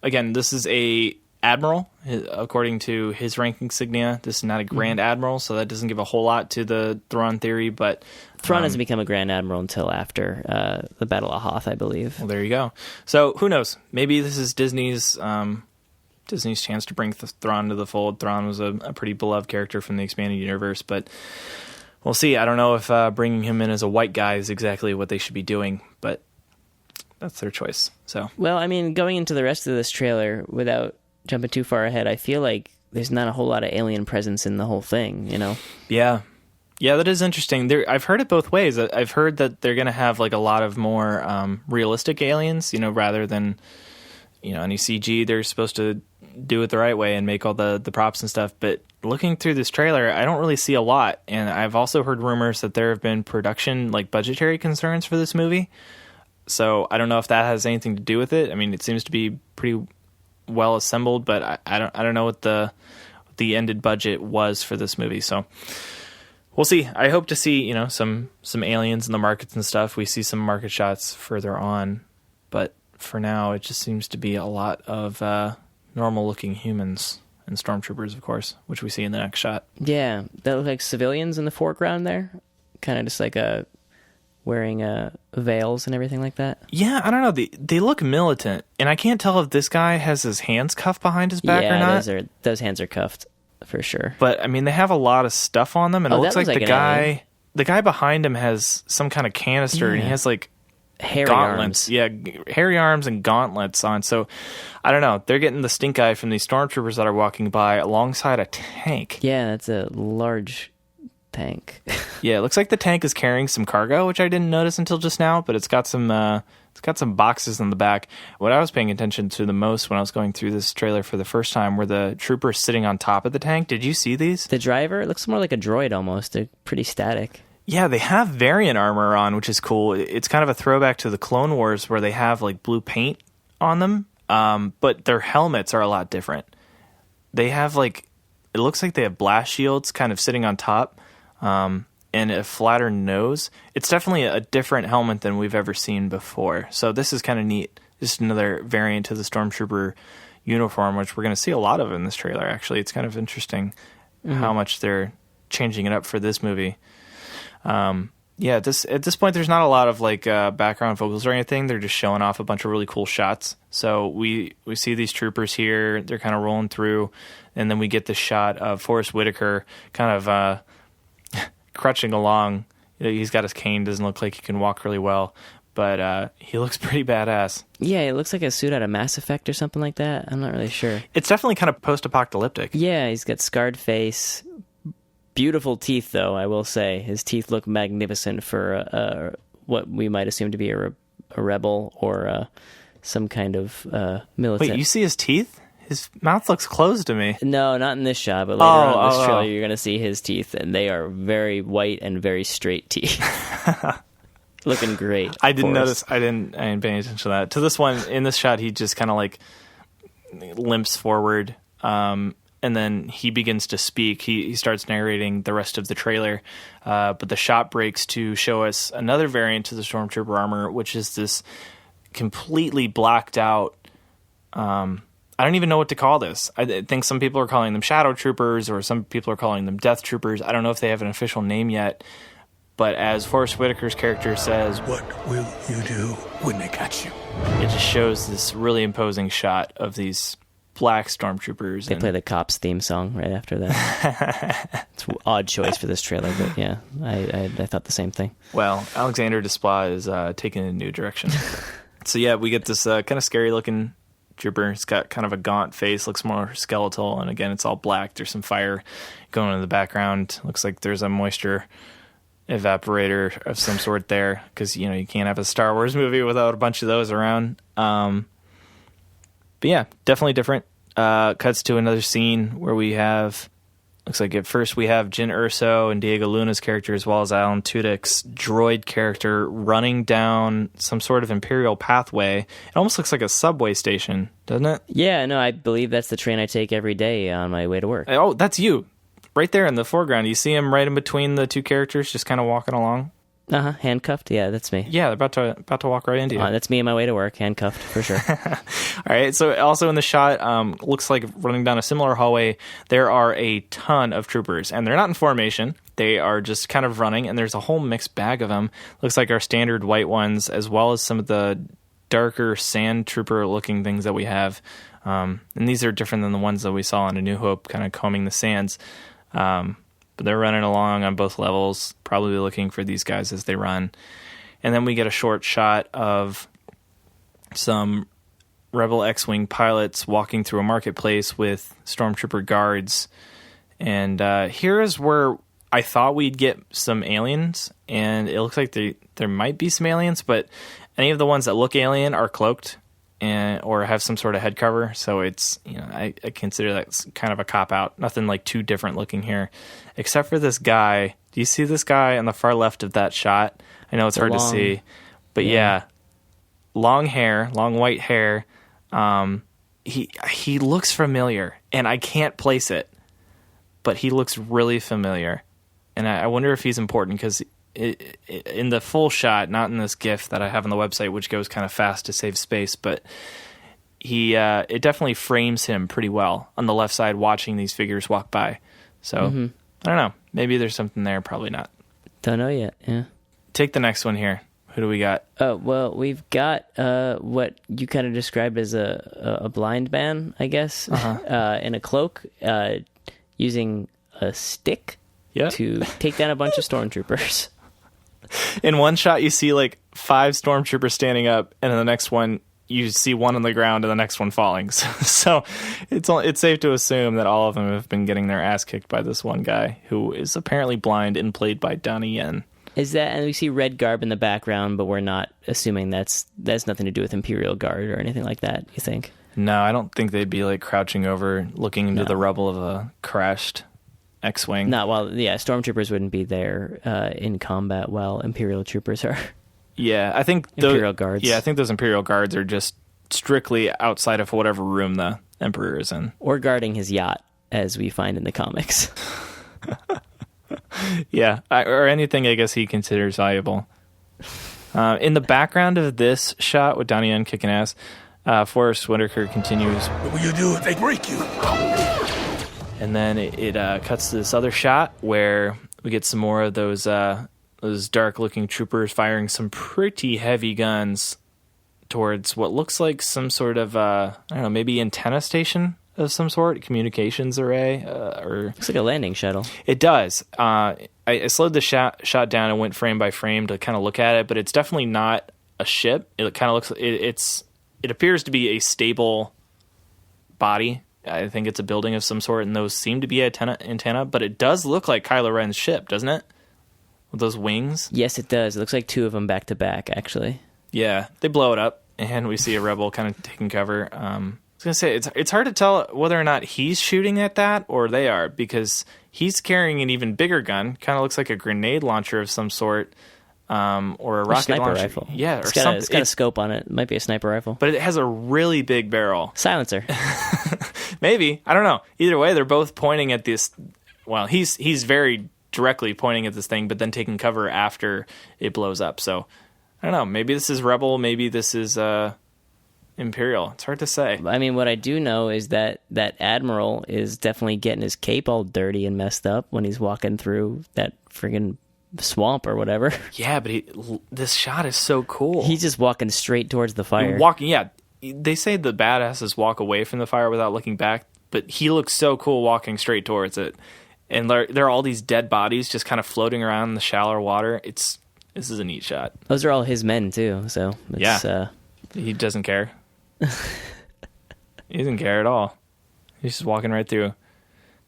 again, this is a admiral, according to his rank insignia. This is not a Grand Admiral, so that doesn't give a whole lot to the Thrawn theory, but... Thrawn doesn't become a Grand Admiral until after the Battle of Hoth, I believe. Well, there you go. So, who knows? Maybe this is Disney's chance to bring Thrawn to the fold. Thrawn was a pretty beloved character from the expanded universe, but we'll see. I don't know if bringing him in as a white guy is exactly what they should be doing, but that's their choice. So, well, I mean, going into the rest of this trailer, without jumping too far ahead, I feel like there's not a whole lot of alien presence in the whole thing, Yeah, that is interesting. I've heard it both ways. I've heard that they're going to have like a lot of more realistic aliens, rather than any CG. They're supposed to do it the right way and make all the props and stuff. But looking through this trailer, I don't really see a lot. And I've also heard rumors that there have been production, like budgetary concerns for this movie. So I don't know if that has anything to do with it. I mean, it seems to be pretty well assembled, but I don't know what the ended budget was for this movie. So we'll see. I hope to see some aliens in the markets and stuff. We see some market shots further on, but for now it just seems to be a lot of normal looking humans and stormtroopers, of course, which we see in the next shot. Yeah, that look like civilians in the foreground there, kind of just like wearing veils and everything like that. Yeah, I don't know. They look militant, and I can't tell if this guy has his hands cuffed behind his back or not. Yeah, those hands are cuffed for sure. But I mean, they have a lot of stuff on them, and it looks like the guy behind him has some kind of canister, and he has like hairy gauntlets. arms. Yeah, hairy arms and gauntlets on. So I don't know. They're getting the stink eye from these stormtroopers that are walking by alongside a tank. Yeah, that's a large tank. Yeah, it looks like the tank is carrying some cargo, which I didn't notice until just now, but it's got some boxes in the back. What I was paying attention to the most when I was going through this trailer for the first time were the troopers sitting on top of the tank. Did you see these? The driver, it looks more like a droid almost. They're pretty static. Yeah, they have variant armor on, which is cool. It's kind of a throwback to the Clone Wars where they have like blue paint on them, but their helmets are a lot different. They have it looks like they have blast shields kind of sitting on top, and a flatter nose. It's definitely a different helmet than we've ever seen before. So this is kind of neat. Just another variant to the Stormtrooper uniform, which we're going to see a lot of in this trailer, actually. It's kind of interesting how much they're changing it up for this movie. At this point, there's not a lot of background vocals or anything. They're just showing off a bunch of really cool shots. So we see these troopers here. They're kind of rolling through, and then we get the shot of Forrest Whitaker kind of crutching along, He's got his cane, doesn't look like he can walk really well, but he looks pretty badass. Yeah, it looks like a suit out of Mass Effect or something like that. I'm not really sure. It's definitely kind of post-apocalyptic. Yeah, he's got scarred face. Beautiful teeth, though, I will say. His teeth look magnificent for what we might assume to be a rebel or some kind of militant. Wait, you see his teeth? His mouth looks closed to me. No, not in this shot, but later on in this trailer, you're going to see his teeth, and they are very white and very straight teeth. Looking great. I didn't notice. I didn't pay attention to that. To this one, in this shot, he just kind of like limps forward, and then he begins to speak. He starts narrating the rest of the trailer, but the shot breaks to show us another variant of the Stormtrooper armor, which is this completely blacked out. I don't even know what to call this. I think some people are calling them Shadow Troopers, or some people are calling them Death Troopers. I don't know if they have an official name yet. But as Forrest Whitaker's character says, What will you do when they catch you? it just shows this really imposing shot of these black stormtroopers. They play the Cops theme song right after that. It's an odd choice for this trailer, but yeah, I thought the same thing. Well, Alexander Desplat is taking a new direction. So yeah, we get this kind of scary looking trooper. It's got kind of a gaunt face, looks more skeletal, and again, it's all black. There's some fire going in the background. Looks like there's a moisture evaporator of some sort there, because you can't have a Star Wars movie without a bunch of those around. But yeah, definitely different. Cuts to another scene where we have, looks like at first we have Jyn Erso and Diego Luna's character, as well as Alan Tudyk's droid character, running down some sort of Imperial pathway. It almost looks like a subway station, doesn't it? Yeah, no, I believe that's the train I take every day on my way to work. Oh, that's you. Right there in the foreground. You see him right in between the two characters, just kind of walking along. Handcuffed. Yeah, that's me. Yeah, they're about to walk right into you. That's me on my way to work, handcuffed for sure. All right. So also in the shot, looks like running down a similar hallway, there are a ton of troopers, and they're not in formation. They are just kind of running, and there's a whole mixed bag of them. Looks like our standard white ones, as well as some of the darker sand trooper looking things that we have. And these are different than the ones that we saw in A New Hope, kind of combing the sands. But they're running along on both levels, probably looking for these guys as they run. And then we get a short shot of some Rebel X-Wing pilots walking through a marketplace with Stormtrooper guards. And here is where I thought we'd get some aliens, and it looks like there might be some aliens, but any of the ones that look alien are cloaked or have some sort of head cover. So it's, I consider that kind of a cop-out. Nothing like too different looking here, except for this guy. Do you see this guy on the far left of that shot? I know it's hard to see, but yeah, long hair, long white hair. He looks familiar, and I can't place it, but he looks really familiar. And I wonder if he's important, because in the full shot, not in this GIF that I have on the website, which goes kind of fast to save space, but it definitely frames him pretty well on the left side, watching these figures walk by. So I don't know. Maybe there's something there. Probably not. Don't know yet. Yeah. Take the next one here. Who do we got? Well, we've got what you kind of described as a blind man, I guess, in a cloak, using a stick to take down a bunch of stormtroopers. In one shot, you see like 5 stormtroopers standing up, and in the next one, you see one on the ground and the next one falling. So it's safe to assume that all of them have been getting their ass kicked by this one guy, who is apparently blind and played by Donnie Yen. Is that, and we see red garb in the background, but we're not assuming that's nothing to do with Imperial Guard or anything like that, you think? No, I don't think they'd be like crouching over, looking into the rubble of a crashed X-Wing. Not while, stormtroopers wouldn't be there in combat while Imperial troopers are. Yeah, I think Imperial Guards. Yeah, I think those Imperial Guards are just strictly outside of whatever room the Emperor is in. Or guarding his yacht, as we find in the comics. Yeah, or anything I guess he considers valuable. In the background of this shot with Donnie Yen kicking ass, Forrest Whitaker continues, What will you do if they break you? and then it cuts to this other shot where we get some more of those dark-looking troopers firing some pretty heavy guns towards what looks like some sort of, maybe antenna station of some sort, communications array, or Looks like a landing shuttle. it does. I slowed the shot down and went frame by frame to kind of look at it, but it's definitely not a ship. It kind of looks. It appears to be a stable body. I think it's a building of some sort, and those seem to be antenna. But it does look like Kylo Ren's ship, doesn't it? With those wings. Yes, it does. It looks like 2 of them back to back, actually. Yeah, they blow it up, and we see a rebel kind of taking cover. I was gonna say it's hard to tell whether or not he's shooting at that or they are, because he's carrying an even bigger gun. Kind of looks like a grenade launcher of some sort, or a rocket sniper launcher. rifle. Yeah, or it's something. It's got a scope on it. It might be a sniper rifle. But it has a really big barrel. Silencer. Maybe, I don't know. Either way, they're both pointing at this. Well, he's very directly pointing at this thing, but then taking cover after it blows up. So I don't know. Maybe this is Rebel. Maybe this is Imperial. It's hard to say. I mean, what I do know is that Admiral is definitely getting his cape all dirty and messed up when he's walking through that friggin' swamp or whatever. Yeah, but this shot is so cool. He's just walking straight towards the fire. Yeah. They say the badasses walk away from the fire without looking back, but he looks so cool walking straight towards it. And there are all these dead bodies just kind of floating around in the shallower water. This is a neat shot. Those are all his men too, so it's, he doesn't care. He doesn't care at all. He's just walking right through.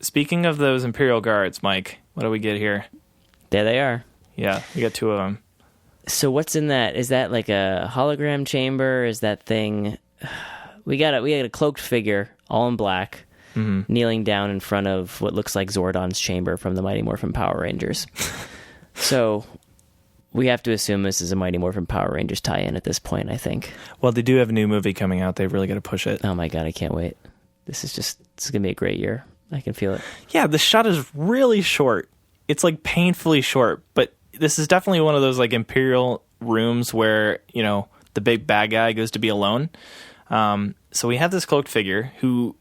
Speaking of those Imperial guards, Mike, what do we get here? there they are. Yeah, we got 2 of them. So what's in that? Is that like a hologram chamber? Is that thing? We got a cloaked figure, all in black, kneeling down in front of what looks like Zordon's chamber from the Mighty Morphin Power Rangers. So we have to assume this is a Mighty Morphin Power Rangers tie-in at this point, I think. Well, they do have a new movie coming out. They've really got to push it. Oh my god, I can't wait. This is going to be a great year. I can feel it. Yeah, the shot is really short. It's like painfully short, but this is definitely one of those like Imperial rooms where, you know, the big bad guy goes to be alone. So we have this cloaked figure who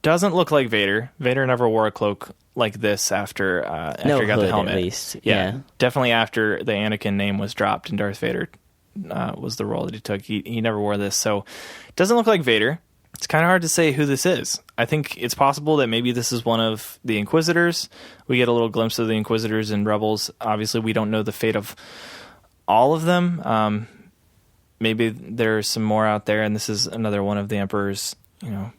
doesn't look like Vader. Vader never wore a cloak like this after he got the helmet. At least. Yeah, definitely after the Anakin name was dropped and Darth Vader was the role that he took. He never wore this, so it doesn't look like Vader. It's kind of hard to say who this is. I think it's possible that maybe this is one of the Inquisitors. We get a little glimpse of the Inquisitors and Rebels. Obviously, we don't know the fate of all of them. Maybe there's some more out there, and this is another one of the Emperor's, you know,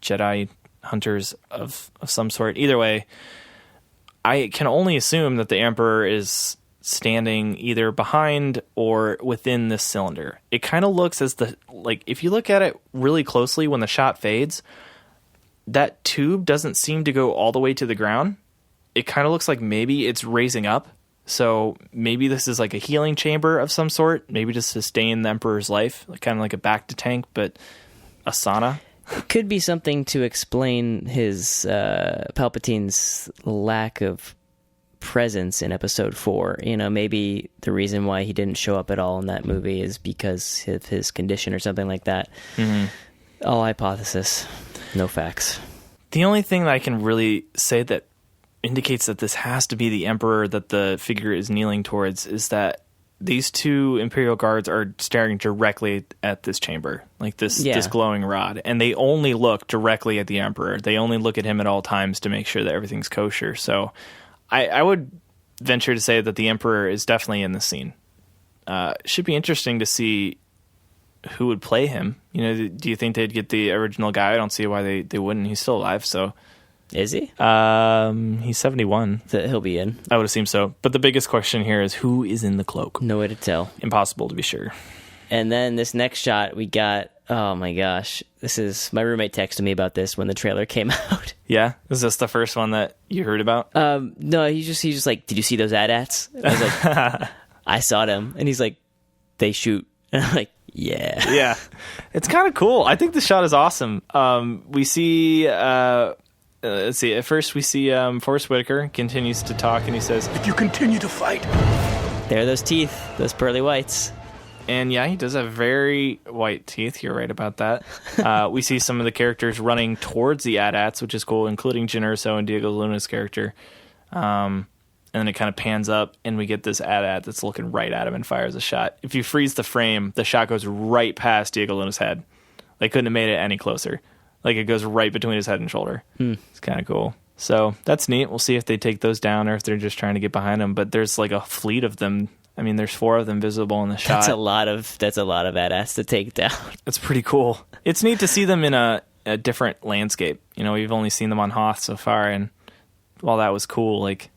Jedi hunters of some sort. Either way, I can only assume that the Emperor is standing either behind or within this cylinder. It kind of looks as if you look at it really closely when the shot fades, that tube doesn't seem to go all the way to the ground. It kind of looks like maybe it's raising up. So maybe this is like a healing chamber of some sort, maybe to sustain the Emperor's life, kind of like a Bacta tank, but a sauna. It could be something to explain his Palpatine's lack of presence in episode 4. You know, maybe the reason why he didn't show up at all in that movie is because of his condition or something like that. Mm-hmm. All hypothesis, no facts. The only thing that I can really say that indicates that this has to be the Emperor that the figure is kneeling towards is that these 2 Imperial guards are staring directly at this chamber, like this glowing rod, and they only look directly at the Emperor. They only look at him at all times to make sure that everything's kosher. So I would venture to say that the Emperor is definitely in the scene. Should be interesting to see who would play him. You know, do you think they'd get the original guy? I don't see why they wouldn't. He's still alive, so. Is he? He's 71. He'll be in. I would assume so. But the biggest question here is who is in the cloak? No way to tell. Impossible to be sure. And then this next shot we got, oh my gosh, my roommate texted me about this when the trailer came out. Yeah? Is this the first one that you heard about? No, he's just like, did you see those AT-ATs? And I was like, I saw them. And he's like, they shoot. And I'm like, yeah. Yeah. It's kind of cool. I think the shot is awesome. We see, let's see, at first we see Forrest Whitaker continues to talk and he says, If you continue to fight, there are those teeth, those pearly whites. And yeah, he does have very white teeth. You're right about that. We see some of the characters running towards the AT-ATs, which is cool, including Jyn Erso and Diego Luna's character. And then it kind of pans up, and we get this AT-AT that's looking right at him and fires a shot. If you freeze the frame, the shot goes right past Diego Luna's head. They couldn't have made it any closer. Like it goes right between his head and shoulder. It's kind of cool. So that's neat. We'll see if they take those down or if they're just trying to get behind them. But there's like a fleet of them. I mean, there's 4 of them visible in the shot. That's a lot of badass to take down. That's pretty cool. It's neat to see them in a different landscape. You know, we've only seen them on Hoth so far, and while that was cool, like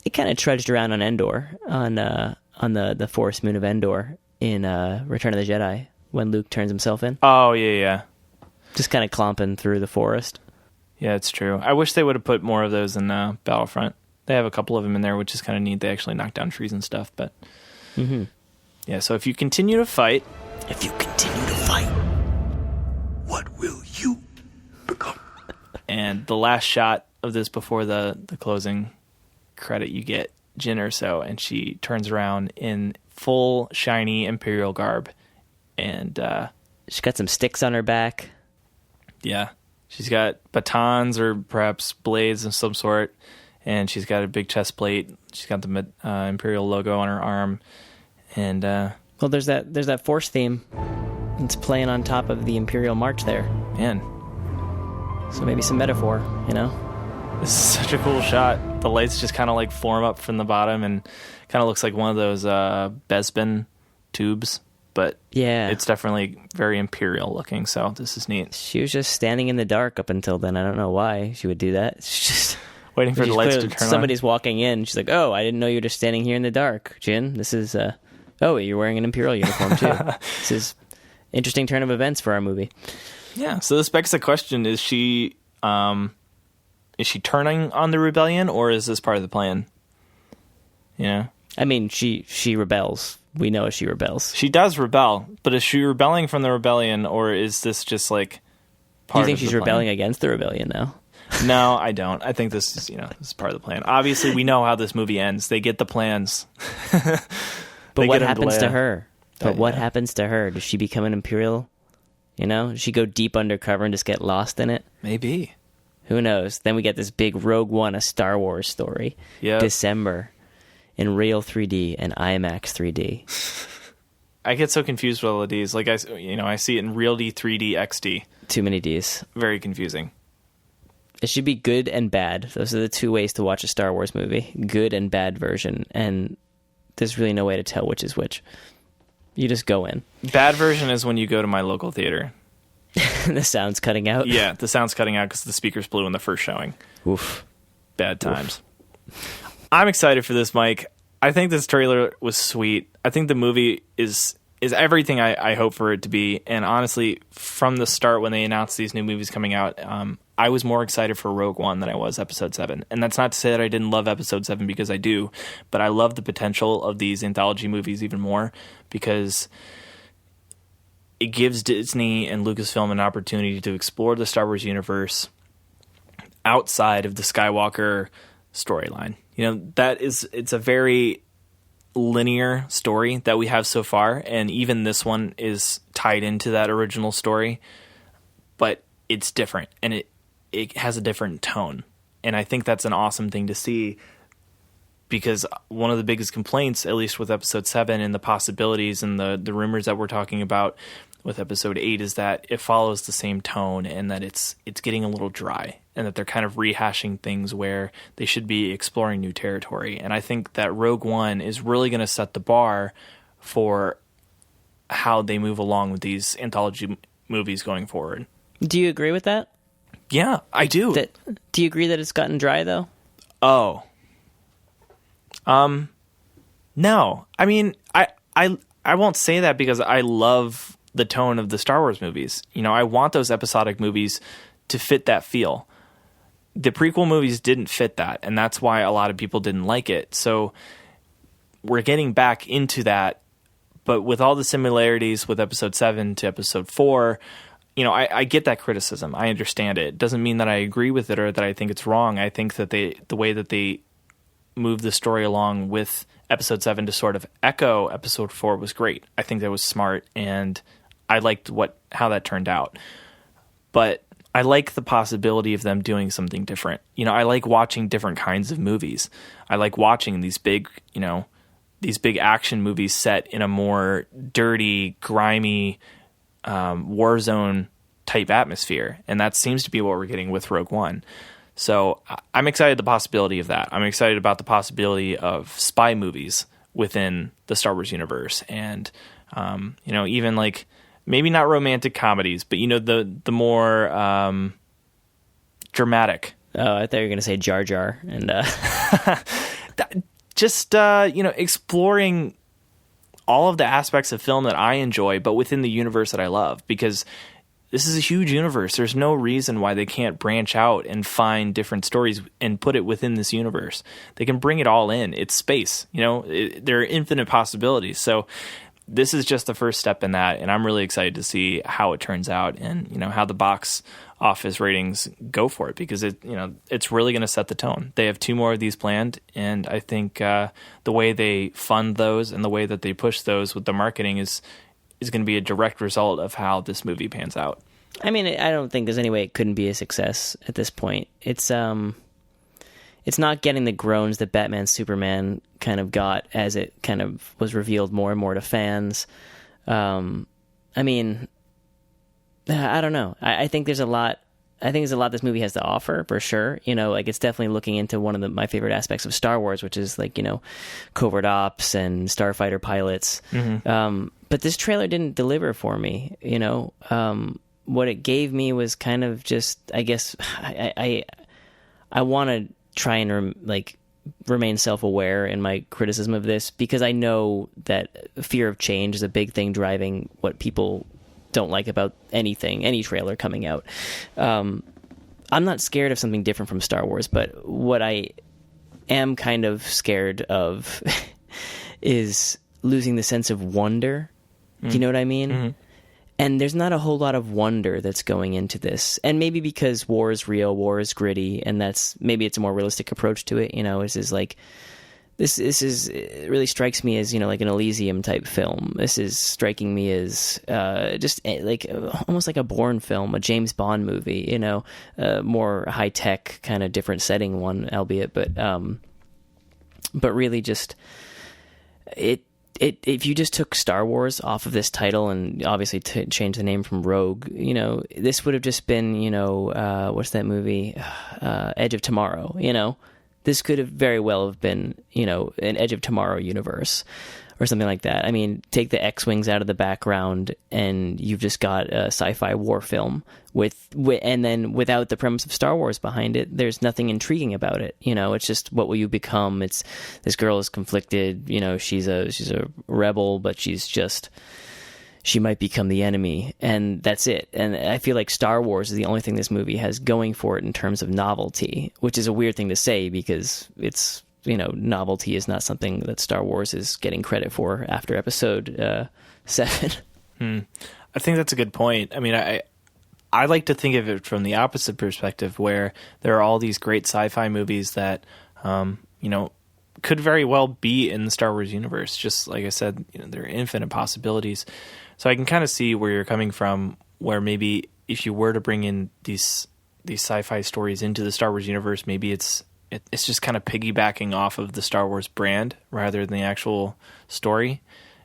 It kind of trudged around on Endor, on the forest moon of Endor in Return of the Jedi when Luke turns himself in. Oh yeah. Just kind of clomping through the forest. Yeah, it's true. I wish they would have put more of those in Battlefront. They have a couple of them in there, which is kind of neat. They actually knock down trees and stuff, but yeah. So if you continue to fight, What will you become? and the last shot of this before the closing credit, you get Jyn Erso, and she turns around in full shiny Imperial garb, and She's got some sticks on her back. yeah, she's got batons or perhaps blades of some sort, and she's got a big chest plate. She's got the Imperial logo on her arm, and Well, there's that force theme. It's playing on top of the Imperial March there. man, So maybe some metaphor, you know? this is such a cool shot. The lights just kind of like form up from the bottom, and kind of looks like one of those Bespin tubes, but Yeah. it's definitely very Imperial looking. So this is neat. She was just standing in the dark up until then. I don't know why she would do that. It's just Waiting for the lights to turn somebody's walking in. She's like, "Oh, I didn't know you were just standing here in the dark, Jyn. This is oh, you're wearing an Imperial uniform too. This is interesting turn of events for our movie." Yeah. So this begs the question: Is she turning on the rebellion, or is this part of the plan? Yeah. I mean, she rebels. We know she rebels. She does rebel, but is she rebelling from the rebellion, or is this just like Do part you think of she's the plan? rebelling against the rebellion now? No, I don't. I think this is part of the plan. Obviously, we know how this movie ends. They get the plans. But They what get happens to Leia. her? But what Yeah. happens to her? Does she become an Imperial? You know, does she go deep undercover and just get lost in it? Maybe. Who knows? Then we get this big Rogue One, a Star Wars story. Yeah. December in real 3D and IMAX 3D. I get so confused with all of these. Like I see it in Real D, 3D, XD. Too many Ds. Very confusing. It should be good and bad. Those are the 2 ways to watch a Star Wars movie. Good and bad version. And there's really no way to tell which is which. You just go in. Bad version is when you go to my local theater. The sound's cutting out. Yeah, the sound's cutting out because the speakers blew in the first showing. Oof. Bad times. I'm excited for this, Mike. I think this trailer was sweet. I think the movie is everything I hope for it to be. And honestly, from the start when they announced these new movies coming out, I was more excited for Rogue One than I was Episode 7. And that's not to say that I didn't love Episode 7, because I do. But I love the potential of these anthology movies even more, because it gives Disney and Lucasfilm an opportunity to explore the Star Wars universe outside of the Skywalker storyline. You know, it's a very linear story that we have so far, and even this one is tied into that original story, but it's different, and it has a different tone. And I think that's an awesome thing to see, because one of the biggest complaints, at least with Episode 7 and the possibilities and the rumors that we're talking about with Episode 8, is that it follows the same tone, and that it's getting a little dry, and that they're kind of rehashing things where they should be exploring new territory. And I think that Rogue One is really going to set the bar for how they move along with these anthology movies going forward. Do you agree with that? Yeah, I do. Do you agree that it's gotten dry, though? Oh. No. I mean, I won't say that, because I love the tone of the Star Wars movies. You know, I want those episodic movies to fit that feel. The prequel movies didn't fit that, and that's why a lot of people didn't like it. So we're getting back into that, but with all the similarities with Episode 7 to Episode 4, you know, I get that criticism. I understand it. It doesn't mean that I agree with it or that I think it's wrong. I think that the way that they move the story along with Episode 7 to sort of echo Episode 4 was great. I think that was smart, and I liked how that turned out. But I like the possibility of them doing something different. You know, I like watching different kinds of movies. I like watching these big action movies set in a more dirty, grimy, war zone type atmosphere. And that seems to be what we're getting with Rogue One. So I'm excited the possibility of that. I'm excited about the possibility of spy movies within the Star Wars universe. And, even like maybe not romantic comedies, but, the more dramatic. Oh, I thought you were going to say Jar Jar. And just, exploring all of the aspects of film that I enjoy, but within the universe that I love, because this is a huge universe. There's no reason why they can't branch out and find different stories and put it within this universe. They can bring it all in. It's space, there are infinite possibilities. So this is just the first step in that. And I'm really excited to see how it turns out and, how the box office ratings go for it, because it's really going to set the tone. They have 2 more of these planned. And I think the way they fund those and the way that they push those with the marketing is going to be a direct result of how this movie pans out. I mean, I don't think there's any way it couldn't be a success at this point. It's not getting the groans that Batman Superman kind of got as it kind of was revealed more and more to fans. I mean, I don't know. I think there's a lot. I think there's a lot this movie has to offer, for sure. It's definitely looking into one of my favorite aspects of Star Wars, which is covert ops and starfighter pilots. Mm-hmm. But this trailer didn't deliver for me. What it gave me was kind of just, I guess, I want to try and remain self-aware in my criticism of this, because I know that fear of change is a big thing driving what people don't like about anything, any trailer coming out. I'm not scared of something different from Star Wars, but what I am kind of scared of is losing the sense of wonder. Do you know what I mean? Mm-hmm. And there's not a whole lot of wonder that's going into this. And maybe because war is real, war is gritty, and maybe it's a more realistic approach to it. This it really strikes me as, like an Elysium type film. This is striking me as almost like a Bourne film, a James Bond movie, more high tech, kind of different setting one, albeit, but really just if you just took Star Wars off of this title and obviously changed the name from Rogue, this would have just been, what's that movie? Edge of Tomorrow, This could have very well have been, an Edge of Tomorrow universe or something like that. I mean, take the X-Wings out of the background and you've just got a sci-fi war film and then without the premise of Star Wars behind it, there's nothing intriguing about it. It's just, what will you become? It's, this girl is conflicted, she's a rebel, but she might become the enemy, and that's it. And I feel like Star Wars is the only thing this movie has going for it in terms of novelty, which is a weird thing to say, because it's, novelty is not something that Star Wars is getting credit for after episode 7. I think that's a good point. I mean, I like to think of it from the opposite perspective, where there are all these great sci-fi movies that, could very well be in the Star Wars universe. Just like I said, there are infinite possibilities. So I can kind of see where you're coming from, where maybe if you were to bring in these sci-fi stories into the Star Wars universe, maybe it's just kind of piggybacking off of the Star Wars brand rather than the actual story.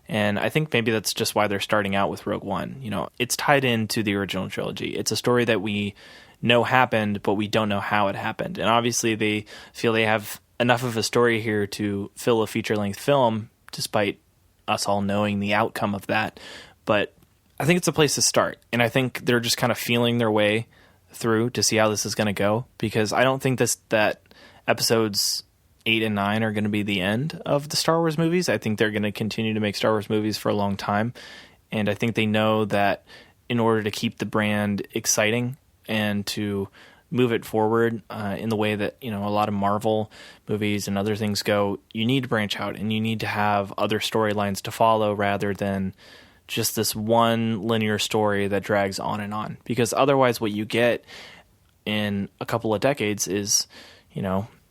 And I think maybe that's just why they're starting out with Rogue One. It's tied into the original trilogy. It's a story that we know happened, but we don't know how it happened. And obviously they feel they have enough of a story here to fill a feature-length film, despite us all knowing the outcome of that. But I think it's a place to start. And I think they're just kind of feeling their way through to see how this is going to go, because I don't think that episodes 8 and 9 are going to be the end of the Star Wars movies. I think they're going to continue to make Star Wars movies for a long time. And I think they know that in order to keep the brand exciting and to move it forward in the way that, a lot of Marvel movies and other things go, you need to branch out and you need to have other storylines to follow rather than just this one linear story that drags on and on. Because otherwise what you get in a couple of decades is,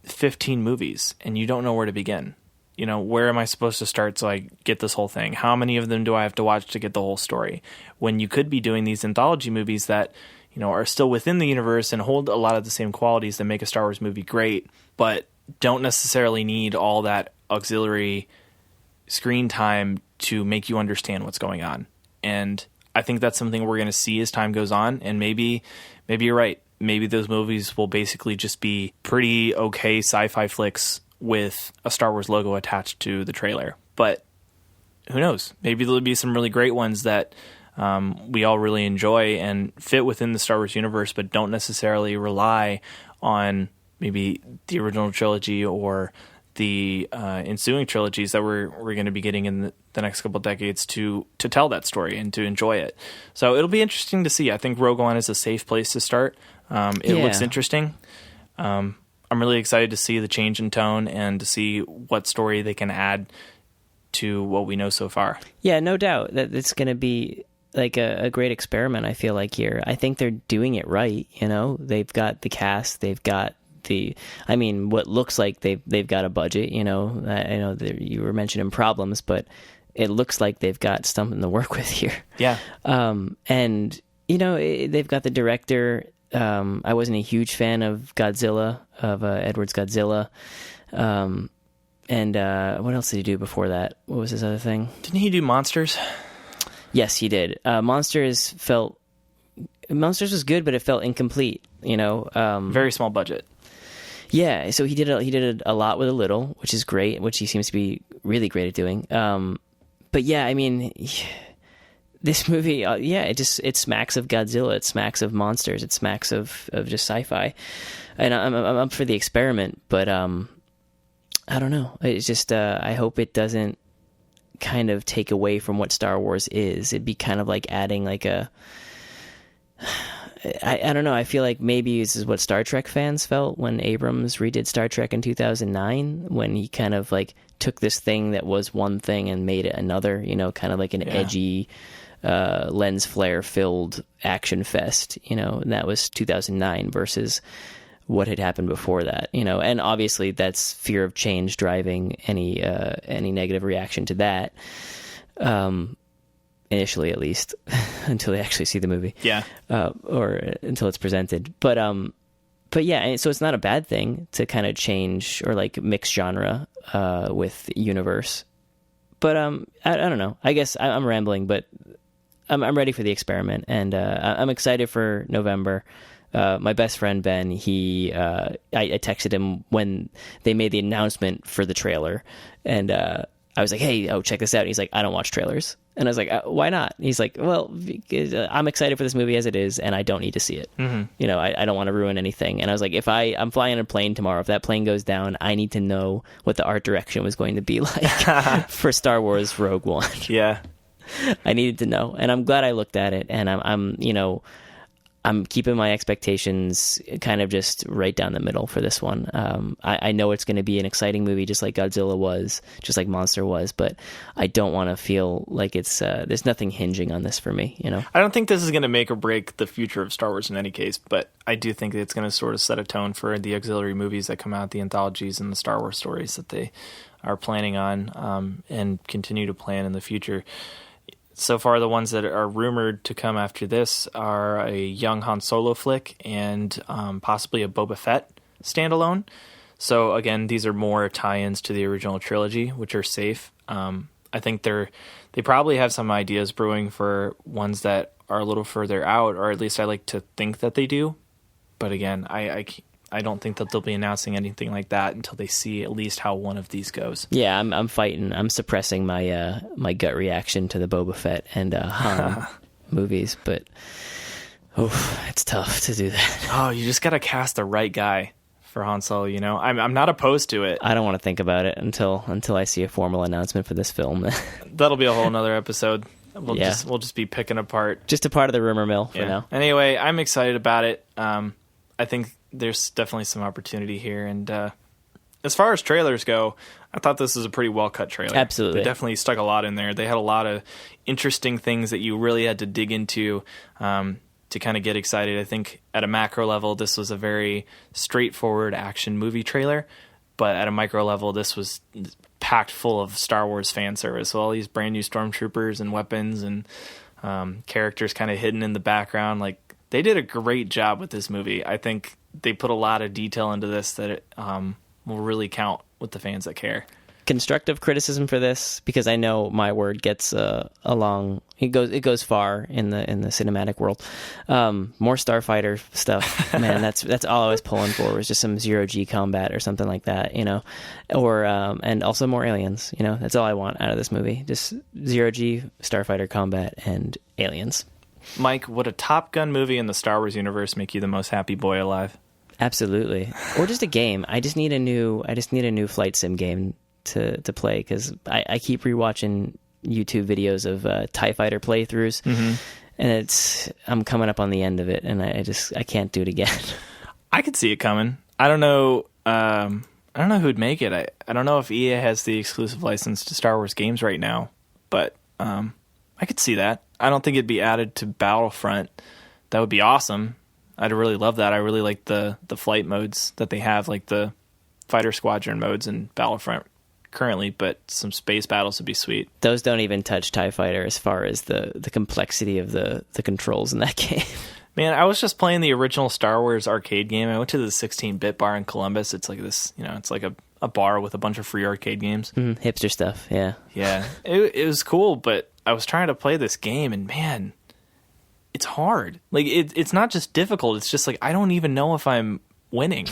15 movies and you don't know where to begin. Where am I supposed to start so I get this whole thing? How many of them do I have to watch to get the whole story? When you could be doing these anthology movies that, are still within the universe and hold a lot of the same qualities that make a Star Wars movie great, but don't necessarily need all that auxiliary screen time to make you understand what's going on. And I think that's something we're going to see as time goes on. And maybe you're right. Maybe those movies will basically just be pretty okay sci-fi flicks with a Star Wars logo attached to the trailer. But who knows? Maybe there'll be some really great ones that we all really enjoy and fit within the Star Wars universe, but don't necessarily rely on maybe the original trilogy or the ensuing trilogies that we're going to be getting in the next couple decades to tell that story and to enjoy it. So it'll be interesting to see. I think Rogue One is a safe place to start. It looks interesting. I'm really excited to see the change in tone and to see what story they can add to what we know so far. Yeah, no doubt that it's going to be like a great experiment, I feel like, here. I think they're doing it right, you know? They've got the cast, they've got what looks like they've got a budget, you know? I know you were mentioning problems, but it looks like they've got something to work with here. Yeah. And, you know, they've got the director. I wasn't a huge fan of Godzilla, of Edward's Godzilla. And what else did he do before that? What was his other thing? Didn't he do Monsters? Yes, he did. Monsters was good, but it felt incomplete. You know, very small budget. Yeah, so he did a lot with a little, which is great, which he seems to be really great at doing. But yeah, I mean, this movie, it smacks of Godzilla, it smacks of monsters, it smacks of just sci-fi, and I'm up for the experiment, but I don't know. It's just I hope it doesn't kind of take away from what Star Wars is. It'd be kind of like adding like a I don't know. I feel like maybe this is what Star Trek fans felt when Abrams redid Star Trek in 2009, when he kind of like took this thing that was one thing and made it another, you know, kind of like an edgy, lens flare filled action fest, you know, and that was 2009 versus what had happened before that, you know, and obviously that's fear of change driving any negative reaction to that. Initially, at least, until they actually see the movie, or until it's presented. But yeah, and so it's not a bad thing to kind of change or like mix genre with universe. But I don't know. I guess I'm rambling, but I'm ready for the experiment, and I'm excited for November. My best friend Ben, I texted him when they made the announcement for the trailer, and I was like, "Hey, check this out." And he's like, "I don't watch trailers." And I was like, "Why not?" And he's like, "Well, because, I'm excited for this movie as it is, and I don't need to see it. Mm-hmm. You know, I don't want to ruin anything." And I was like, "If I'm flying on a plane tomorrow, if that plane goes down, I need to know what the art direction was going to be like for Star Wars Rogue One." Yeah, I needed to know, and I'm glad I looked at it, and I'm keeping my expectations kind of just right down the middle for this one. I know it's going to be an exciting movie, just like Godzilla was, just like Monster was, but I don't want to feel like it's there's nothing hinging on this for me. You know, I don't think this is going to make or break the future of Star Wars in any case, but I do think it's going to sort of set a tone for the auxiliary movies that come out, the anthologies and the Star Wars stories that they are planning on and continue to plan in the future. So far, the ones that are rumored to come after this are a young Han Solo flick and possibly a Boba Fett standalone. So again, these are more tie-ins to the original trilogy, which are safe. I think they probably have some ideas brewing for ones that are a little further out, or at least I like to think that they do. But again, I don't think that they'll be announcing anything like that until they see at least how one of these goes. Yeah, I'm fighting. I'm suppressing my my gut reaction to the Boba Fett and Han movies, but it's tough to do that. Oh, you just got to cast the right guy for Han Solo. You know, I'm not opposed to it. I don't want to think about it until I see a formal announcement for this film. That'll be a whole nother episode. We'll just be picking apart just a part of the rumor mill for now. Anyway, I'm excited about it. I think there's definitely some opportunity here. And as far as trailers go, I thought this was a pretty well-cut trailer. Absolutely. They definitely stuck a lot in there. They had a lot of interesting things that you really had to dig into to kind of get excited. I think at a macro level, this was a very straightforward action movie trailer. But at a micro level, this was packed full of Star Wars fan service. So all these brand new stormtroopers and weapons and characters kind of hidden in the background. Like, they did a great job with this movie. I think they put a lot of detail into this that will really count with the fans that care. constructive criticism for this, because I know my word gets along. It goes far in the cinematic world. More Starfighter stuff, man. That's all I was pulling for, was just some 0G combat or something like that, or and also more aliens. That's all I want out of this movie. Just 0G Starfighter combat and aliens. Mike, would a Top Gun movie in the Star Wars universe make you the most happy boy alive? Absolutely. Or just a game. I just need a new flight sim game to play, because I keep rewatching YouTube videos of TIE Fighter playthroughs, and I'm coming up on the end of it, and I can't do it again. I could see it coming. I don't know who'd make it. I don't know if EA has the exclusive license to Star Wars games right now, but I could see that. I don't think it'd be added to Battlefront. That would be awesome. I'd really love that. I really like the flight modes that they have, like the fighter squadron modes in Battlefront currently, but some space battles would be sweet. Those don't even touch TIE Fighter as far as the complexity of the controls in that game. Man, I was just playing the original Star Wars arcade game. I went to the 16-bit bar in Columbus. It's like this, it's like a bar with a bunch of free arcade games. Hipster stuff, yeah. Yeah, it was cool, but I was trying to play this game, and man, it's hard. Like, it's not just difficult, it's just like, I don't even know if I'm winning.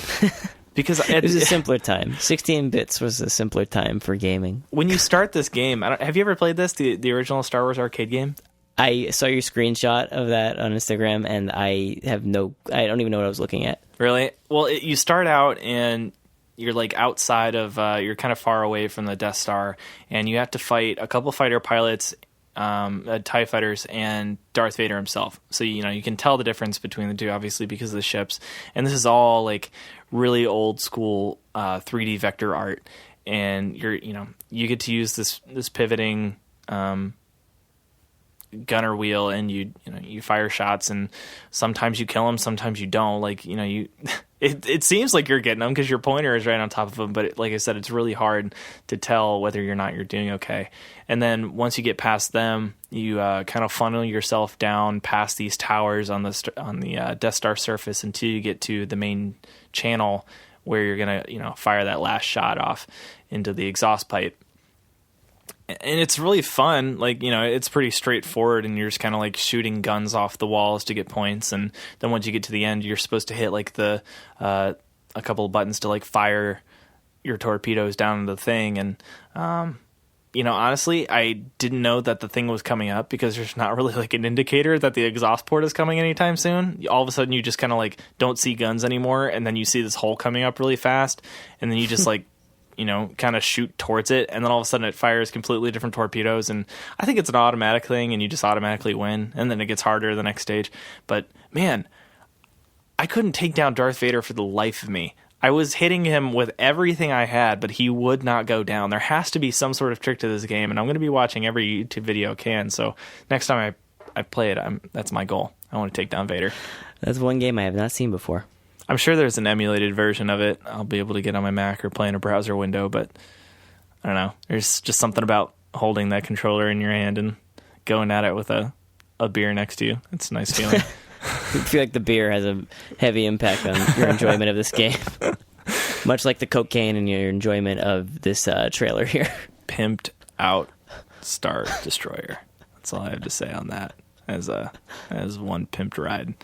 Because it was a simpler time. 16 bits was a simpler time for gaming. When you start this game, have you ever played this, the original Star Wars arcade game? I saw your screenshot of that on Instagram, and I don't even know what I was looking at. Really? Well, you start out, and you're like outside of, you're kind of far away from the Death Star, and you have to fight a couple fighter pilots, TIE fighters, and Darth Vader himself. So you can tell the difference between the two, obviously, because of the ships. And this is all like really old school 3D vector art, and you get to use this pivoting gunner wheel, and you fire shots, and sometimes you kill them, sometimes you don't. Like it seems like you're getting them because your pointer is right on top of them, but like I said, it's really hard to tell whether you're doing okay. And then once you get past them, you kind of funnel yourself down past these towers on the Death Star surface until you get to the main channel, where you're gonna fire that last shot off into the exhaust pipe. And it's really fun. Like, it's pretty straightforward, and you're just kind of like shooting guns off the walls to get points. And then once you get to the end, you're supposed to hit like a couple of buttons to like fire your torpedoes down into the thing. And, honestly, I didn't know that the thing was coming up, because there's not really like an indicator that the exhaust port is coming anytime soon. All of a sudden you just kind of like don't see guns anymore. And then you see this hole coming up really fast, and then you just like, kind of shoot towards it, and then all of a sudden it fires completely different torpedoes. And I think it's an automatic thing, and you just automatically win, and then it gets harder the next stage. But man, I couldn't take down Darth Vader for the life of me. I was hitting him with everything I had, but he would not go down. There has to be some sort of trick to this game, and I'm going to be watching every YouTube video I can. So next time I play it, that's my goal. I want to take down Vader. That's one game I have not seen before. I'm sure there's an emulated version of it I'll be able to get on my Mac or play in a browser window, but I don't know. There's just something about holding that controller in your hand and going at it with a beer next to you. It's a nice feeling. I feel like the beer has a heavy impact on your enjoyment of this game. Much like the cocaine and your enjoyment of this trailer here. Pimped out Star Destroyer. That's all I have to say on that as one pimped ride.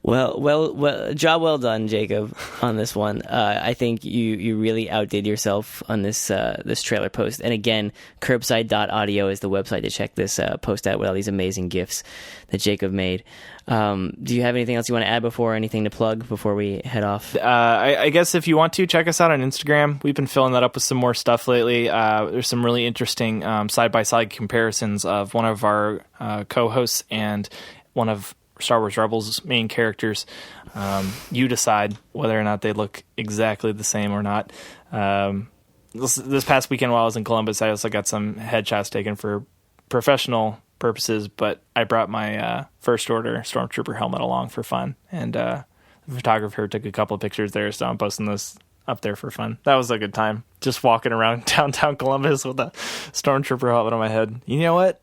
Well, job well done, Jacob, on this one. I think you really outdid yourself on this trailer post. And again, curbside.audio is the website to check this post out with all these amazing GIFs that Jacob made. Do you have anything else you want to add anything to plug before we head off? I guess if you want to, check us out on Instagram. We've been filling that up with some more stuff lately. There's some really interesting side-by-side comparisons of one of our co-hosts and one of Star Wars Rebels main characters. You decide whether or not they look exactly the same or not. This past weekend while I was in Columbus, I also got some headshots taken for professional purposes, but I brought my First Order Stormtrooper helmet along for fun, and the photographer took a couple of pictures there, so I'm posting this up there for fun. That was a good time, just walking around downtown Columbus with a Stormtrooper helmet on my head. You know what?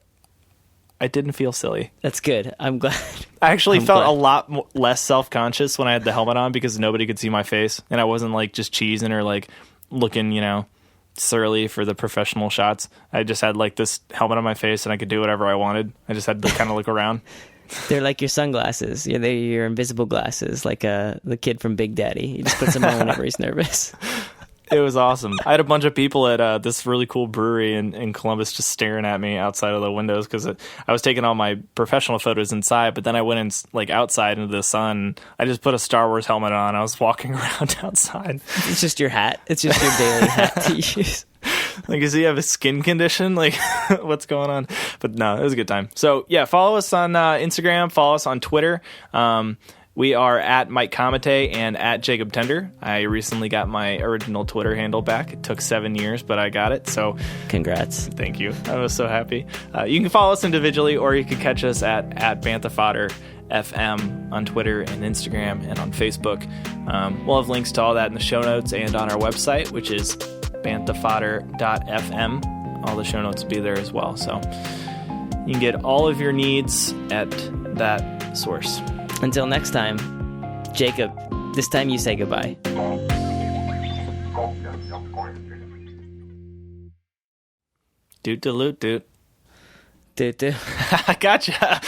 I didn't feel silly. That's good. I'm glad. I actually felt a lot less self-conscious when I had the helmet on, because nobody could see my face, and I wasn't like just cheesing or like looking, surly for the professional shots. I just had like this helmet on my face and I could do whatever I wanted. I just had to kind of look around. They're like your sunglasses. Yeah, they're your invisible glasses, like the kid from Big Daddy. He just puts them on whenever he's nervous. It was awesome. I had a bunch of people at this really cool brewery in Columbus just staring at me outside of the windows because I was taking all my professional photos inside, but then I went in like outside into the sun. I just put a Star Wars helmet on. I was walking around outside. It's just your hat. It's just your daily hat to use. Like, does he have a skin condition? Like, what's going on? But no, it was a good time. So yeah, follow us on Instagram. Follow us on Twitter. We are at Mike Kamate and at Jacob Tender. I recently got my original Twitter handle back. It took 7 years, but I got it. So congrats. Thank you. I was so happy. You can follow us individually, or you can catch us at Bantha Fodder FM on Twitter and Instagram and on Facebook. We'll have links to all that in the show notes and on our website, which is banthafodder.fm. All the show notes will be there as well. So you can get all of your needs at that source. Until next time, Jacob, this time you say goodbye. Doot-de-loot-doot. Doot-doot. Gotcha.